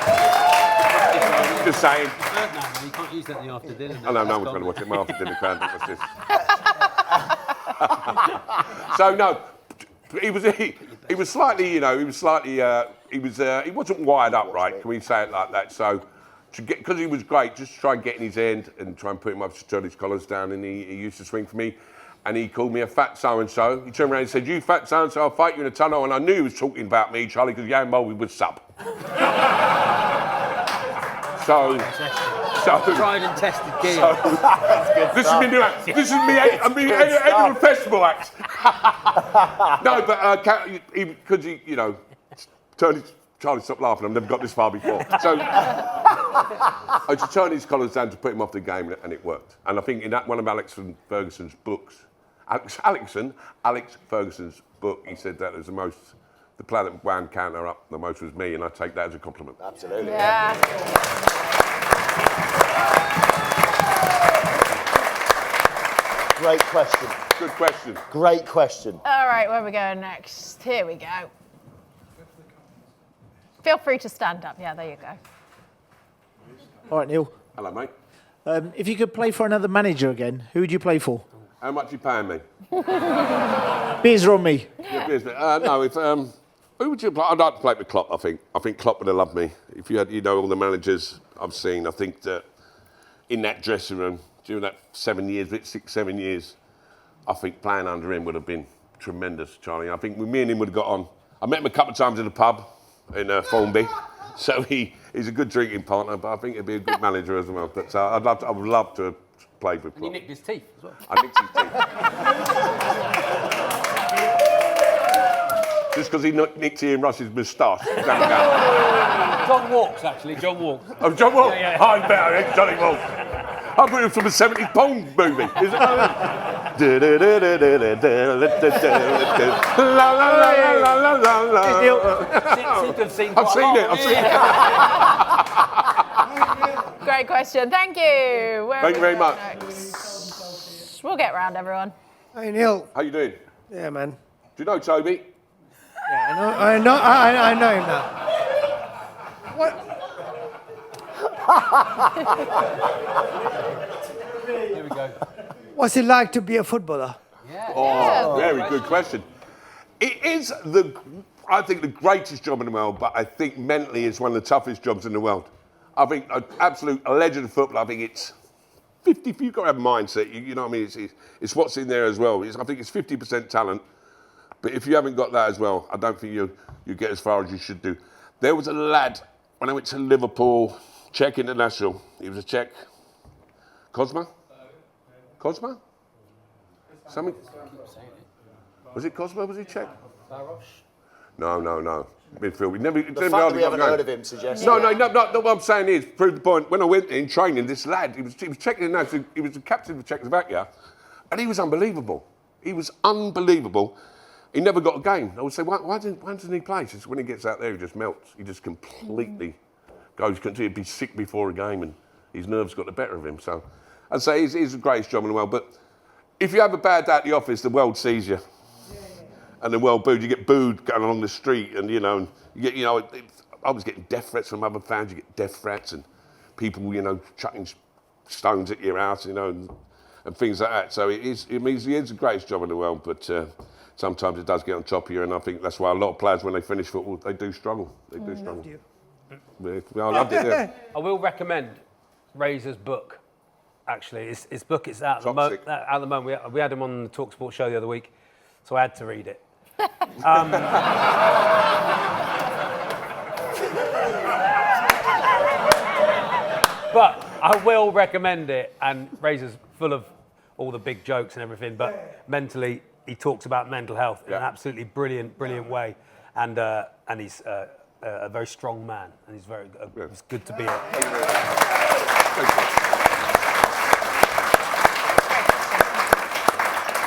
Just saying. No, you can't use that in the after dinner. I know, no one's going to watch it. My after dinner crowd, what's this? So, no, he was slightly, he wasn't wired up, right? Can we say it like that? So, because he was great, just try and get in his end and try and put him up to turn his collars down, and he used to swing for me. And he called me a fat so-and-so. He turned around and said, you fat so-and-so, I'll fight you in a tunnel. And I knew he was talking about me, Charlie, because Jan Mulvey was sub. So, Tried and tested gear. this is me new act. This is me annual festival act. No, but because he, turned his... Charlie, stop laughing. I've never got this far before. So I just turned his collars down to put him off the game, and it worked. And I think in that one of Alex Ferguson's books, Alex Ferguson's book, he said that was the player that wound Cantona up the most was me, and I take that as a compliment. Absolutely. Yeah. Great question. Good question. Great question. All right, where are we going next? Here we go. Feel free to stand up. Yeah, there you go. All right, Neil. Hello, mate. If you could play for another manager again, who would you play for? How much are you paying me? Beers are on me. Yeah, no, who would you play? I'd like to play with Klopp, I think. I think Klopp would have loved me. If you had, all the managers I've seen, I think that in that dressing room, during that 7 years, 6, 7 years, I think playing under him would have been tremendous, Charlie. I think me and him would have got on. I met him a couple of times in the pub in Formby. So he's a good drinking partner, but I think he'd be a good manager as well. But I would love to have played with Klopp. And you nicked his teeth as well. I nicked his teeth. Just because he nicked Ian Rush's moustache. John Walks, actually. John Walks. Oh, John Walks? Yeah. I'm better, ain't Johnny Walks. I thought it was from a 70s Bond movie. Is it one of I've seen it. Great question. Thank you. Thank you very much. Next? We'll get round, everyone. Hey, Neil. How you doing? Yeah, man. Do you know Toby? Yeah, I know him now. What? Here we go. What's it like to be a footballer? Oh, very good question. It is I think the greatest job in the world, but I think mentally it's one of the toughest jobs in the world. I think an absolute legend of football. I think it's 50. You've got to have a mindset. You know what I mean? It's what's in there as well. I think it's 50% talent. But if you haven't got that as well, I don't think you get as far as you should do. There was a lad when I went to Liverpool, Czech international. He was a Czech. Cosma? Something? Was it Cosma? Was he Czech? No. Midfield. The fact that we haven't heard of him suggests... No, what I'm saying is, prove the point, when I went in training, this lad, he was Czech international, he was the captain of Czechoslovakia, and he was unbelievable. He never got a game. I would say, why doesn't he play? Because when he gets out there, he just melts. He just completely goes. He'd be sick before a game, and his nerves got the better of him. So I'd say he's the greatest job in the world. But if you have a bad day at the office, the world sees you, and the world boos. You get booed going along the street, and you get, I was getting death threats from other fans. You get death threats and people, chucking stones at your house, and things like that. So it means it is the greatest job in the world, but. Sometimes it does get on top of you, and I think that's why a lot of players, when they finish football, they do struggle. I loved it, yeah. I will recommend Razor's book, actually. His book is out at the moment. We had him on the TalkSport show the other week, so I had to read it. But I will recommend it, and Razor's full of all the big jokes and everything, but mentally... He talks about mental health in an absolutely brilliant way, and he's a very strong man, and he's it's good to be here.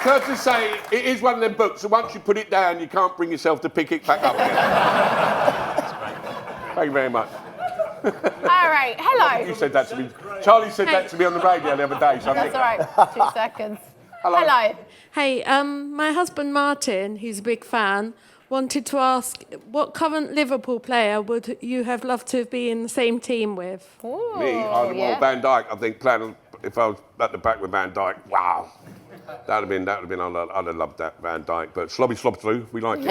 Can I just say, it is one of them books, so once you put it down, you can't bring yourself to pick it back up again. Thank you very much. All right, hello. You said that to me. Charlie said that to me on the radio the other day. So That's all right. 2 seconds. Hello. Hey, my husband Martin, he's a big fan, wanted to ask what current Liverpool player would you have loved to be in the same team with? Ooh, Me, Van Dijk. I think playing if I was at the back with Van Dijk, wow, that'd have been. I'd have loved that Van Dijk. But slobby slob through, we like it.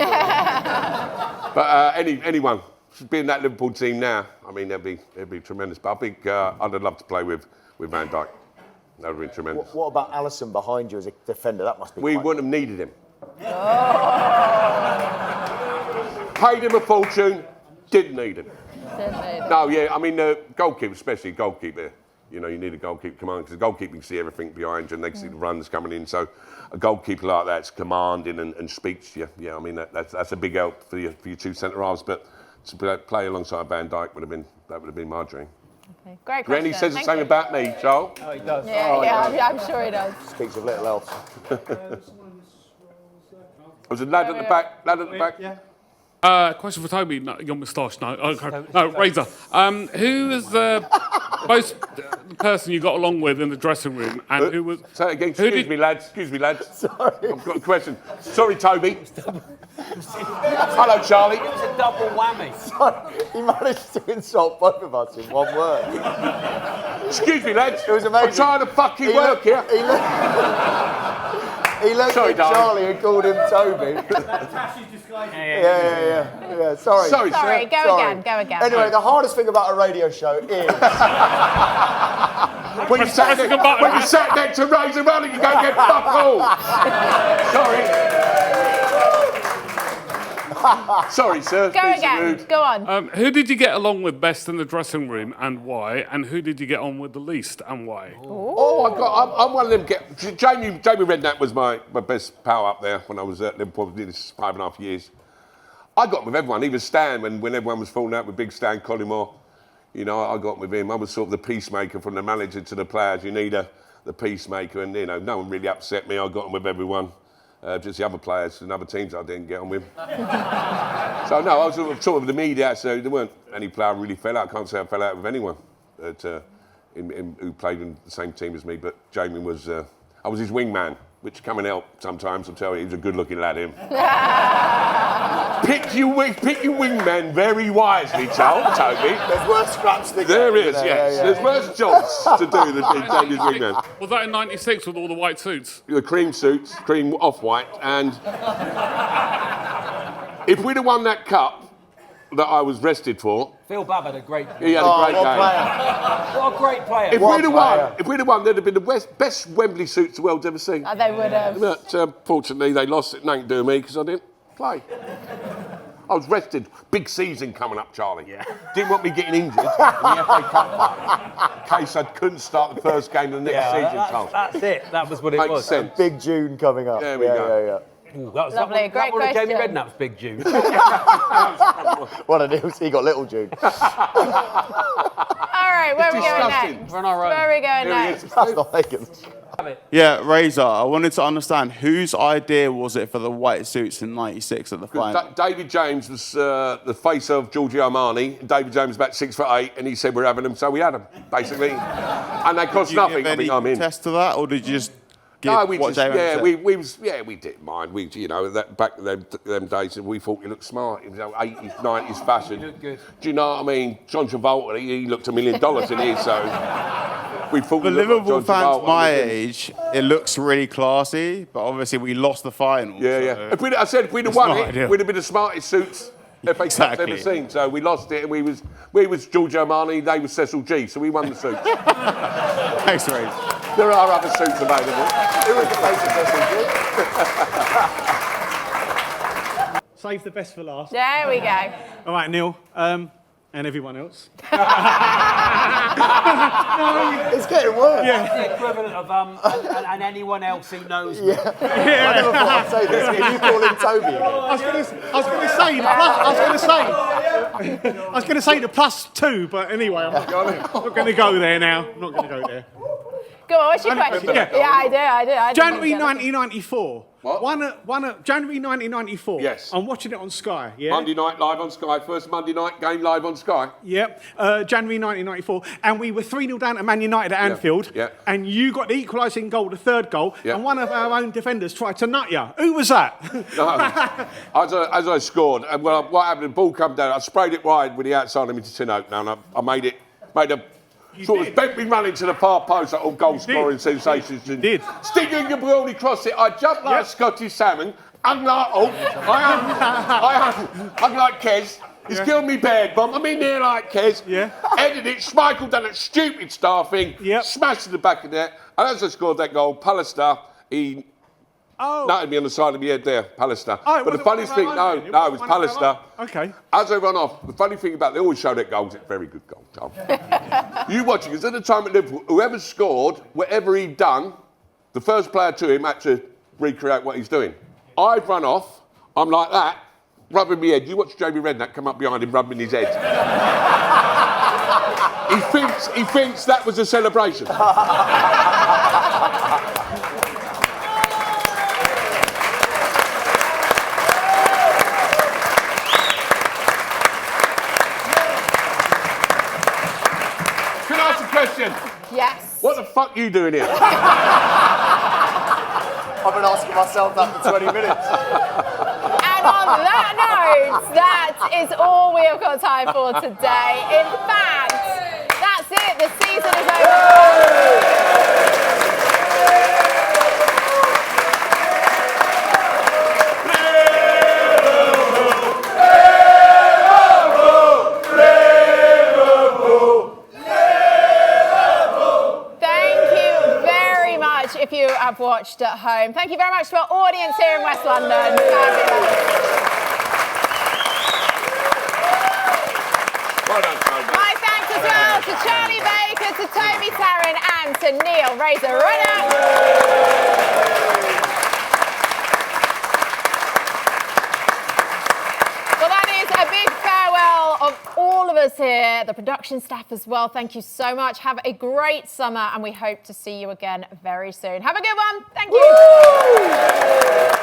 But anyone being that Liverpool team now, I mean, it'd be tremendous. But I think I'd have loved to play with Van Dijk. That would have been tremendous. What about Alisson behind you as a defender? That must be. We wouldn't have needed him. Paid him a fortune, didn't need him. No, yeah, I mean, goalkeeper, especially goalkeeper. You need a goalkeeper command because the goalkeeper can see everything behind you and they can see the runs coming in. So a goalkeeper like that's commanding and speaks to you. Yeah, I mean, that's a big help for your two centre halves. But to play alongside Van Dijk would have been my dream. Okay. Great question. Granny says the same about me, Charles. Oh, he does. Yeah, I'm sure he does. Speaks of little else. Was a lad at the back? Yeah. Question for Toby, your moustache, no. Razor. Who was the person you got along with in the dressing room, and who was... Say it again, excuse me, lads. Sorry. I've got a question. Sorry, Toby. Hello, Charlie. It was a double whammy. Sorry, he managed to insult both of us in one word. Excuse me, lads. It was amazing. I'm trying to fucking work here. He looked at Charlie and called him Toby. Yeah. Sorry. Sorry, go again. Anyway, the hardest thing about a radio show is... when you sat next to Razor Ruddock, you go get fuck all. Sorry. Sorry, sir. Go being so again. rude. Go on. Who did you get along with best in the dressing room and why? And who did you get on with the least and why? Oh, I'm one of them. Jamie Redknapp was my best pal up there when I was at Liverpool. I did this 5.5 years. I got on with everyone, even Stan, when everyone was falling out with Big Stan Collymore. You know, I got on with him. I was sort of the peacemaker from the manager to the players. You need the peacemaker, and you know, no one really upset me. I got on with everyone. Just the other players and other teams I didn't get on with. So no, I was sort of the media, so there weren't any player I really fell out. I can't say I fell out with anyone who played in the same team as me, but Jamie was, I was his wingman, which coming out sometimes, I'll tell you, he was a good-looking lad, him. Pick your wingman very wisely, Toby. There's worse scraps than There is, yes. There's worse jobs to do than Jamie's wingman. Was that in '96 with all the white suits? The cream suits, cream off-white, and if we'd have won that cup that I was rested for, Phil Babb had a great he had a great game. What a great player. If we'd have won, there'd have been the best Wembley suits the world's ever seen. They would have. But fortunately, they lost it. Nothing to do with me because I didn't play. I was rested. Big season coming up, Charlie. Yeah. Didn't want me getting injured in the FA Cup in case I couldn't start the first game of the next season, Charlie. That's it. That was what it Makes was. sense. Big June coming up. There we go. Yeah. Ooh, that was Lovely, great one of Jamie question. Redknapp's big June. One of those, he got little June. All right, where are we going disgusting. next? We're on our own. Where are we going Here he next? is. That's not making. Yeah, Razor, I wanted to understand whose idea was it for the white suits in '96 at the final? David James was the face of Giorgio Armani. David James was about 6'8", and he said we're having them, so we had them, basically. And they cost Did you nothing. give I mean, any I'm in. test to that, or did you just give No, we what just, James said? we didn't mind. We, you know, that back in them days, we thought you looked smart. It was 80s, 90s fashion. You looked good. Do you know what I mean? John Travolta, he looked $1 million in here, so we thought. For we looked like Liverpool John fans Travolta. my age, it looks really classy, but obviously we lost the final. Yeah. so- If we'd have It's won not it, ideal. we'd have been the smartest suits FA Cup's Exactly. ever seen. So we lost it, and we was Giorgio Armani, they was Cecil G. So we won the suits. Thanks, Razor. There are other suits available. Who was the face of Cecil G? Save the best for last. There we go. All right, Neil, and everyone else. It's getting worse. The equivalent of and anyone else who knows me. I never thought I'd say this. Can you call him Toby again? I was going to say the +2, but anyway, I'm not going to go there now. I'm not going to go there. Go on, what's your question? Yeah. I do. January 1994. What? January 1994. Yes. I'm watching it on Sky. Yeah. Monday night live on Sky. First Monday night game live on Sky. Yep. January 1994, and we were 3-0 down to Man United at Anfield. Yeah. And you got the equalising goal, the third goal, Yeah. and one of our own defenders tried to nut you. Who was that? No. as I scored, and what happened? The ball come down. I sprayed it wide with the outside of me to tin opener, and I made a. Sort of bent me running to the far post, like all goal scoring sensations. Did. Sticking the ball across it, I jumped like a Scottish salmon, hung like hung like Kez. He's killed me bad bum. I'm in there like Kez. Yeah. Headed it, Schmeichel done that stupid star thing, Yep. smashed in the back of net. And as I scored that goal, Pallister, he nutted me on the side of my head there, Pallister. Oh, it But the wasn't funniest one thing, of our own, no, it was wasn't one of our Pallister. own. Okay. As I run off, the funny thing about they always show their goals, it's a very good goal, Tom. You watch it, because at the time at Liverpool, whoever scored, whatever he'd done, the first player to him had to recreate what he's doing. I've run off, I'm like that, rubbing my head. You watch Jamie Redknapp come up behind him, rubbing his head. He thinks that was a celebration. Can I ask a question? Yes. What the fuck are you doing here? I've been asking myself that for 20 minutes. And on that note, that is all we have got time for today. In fact, that's it. The season is over. Thank you very much if you have watched at home. Thank you very much to our audience here in West London. Fabulous. Razor Ruddock. Well, that is a big farewell of all of us here, the production staff as well. Thank you so much. Have a great summer, and we hope to see you again very soon. Have a good one. Thank you.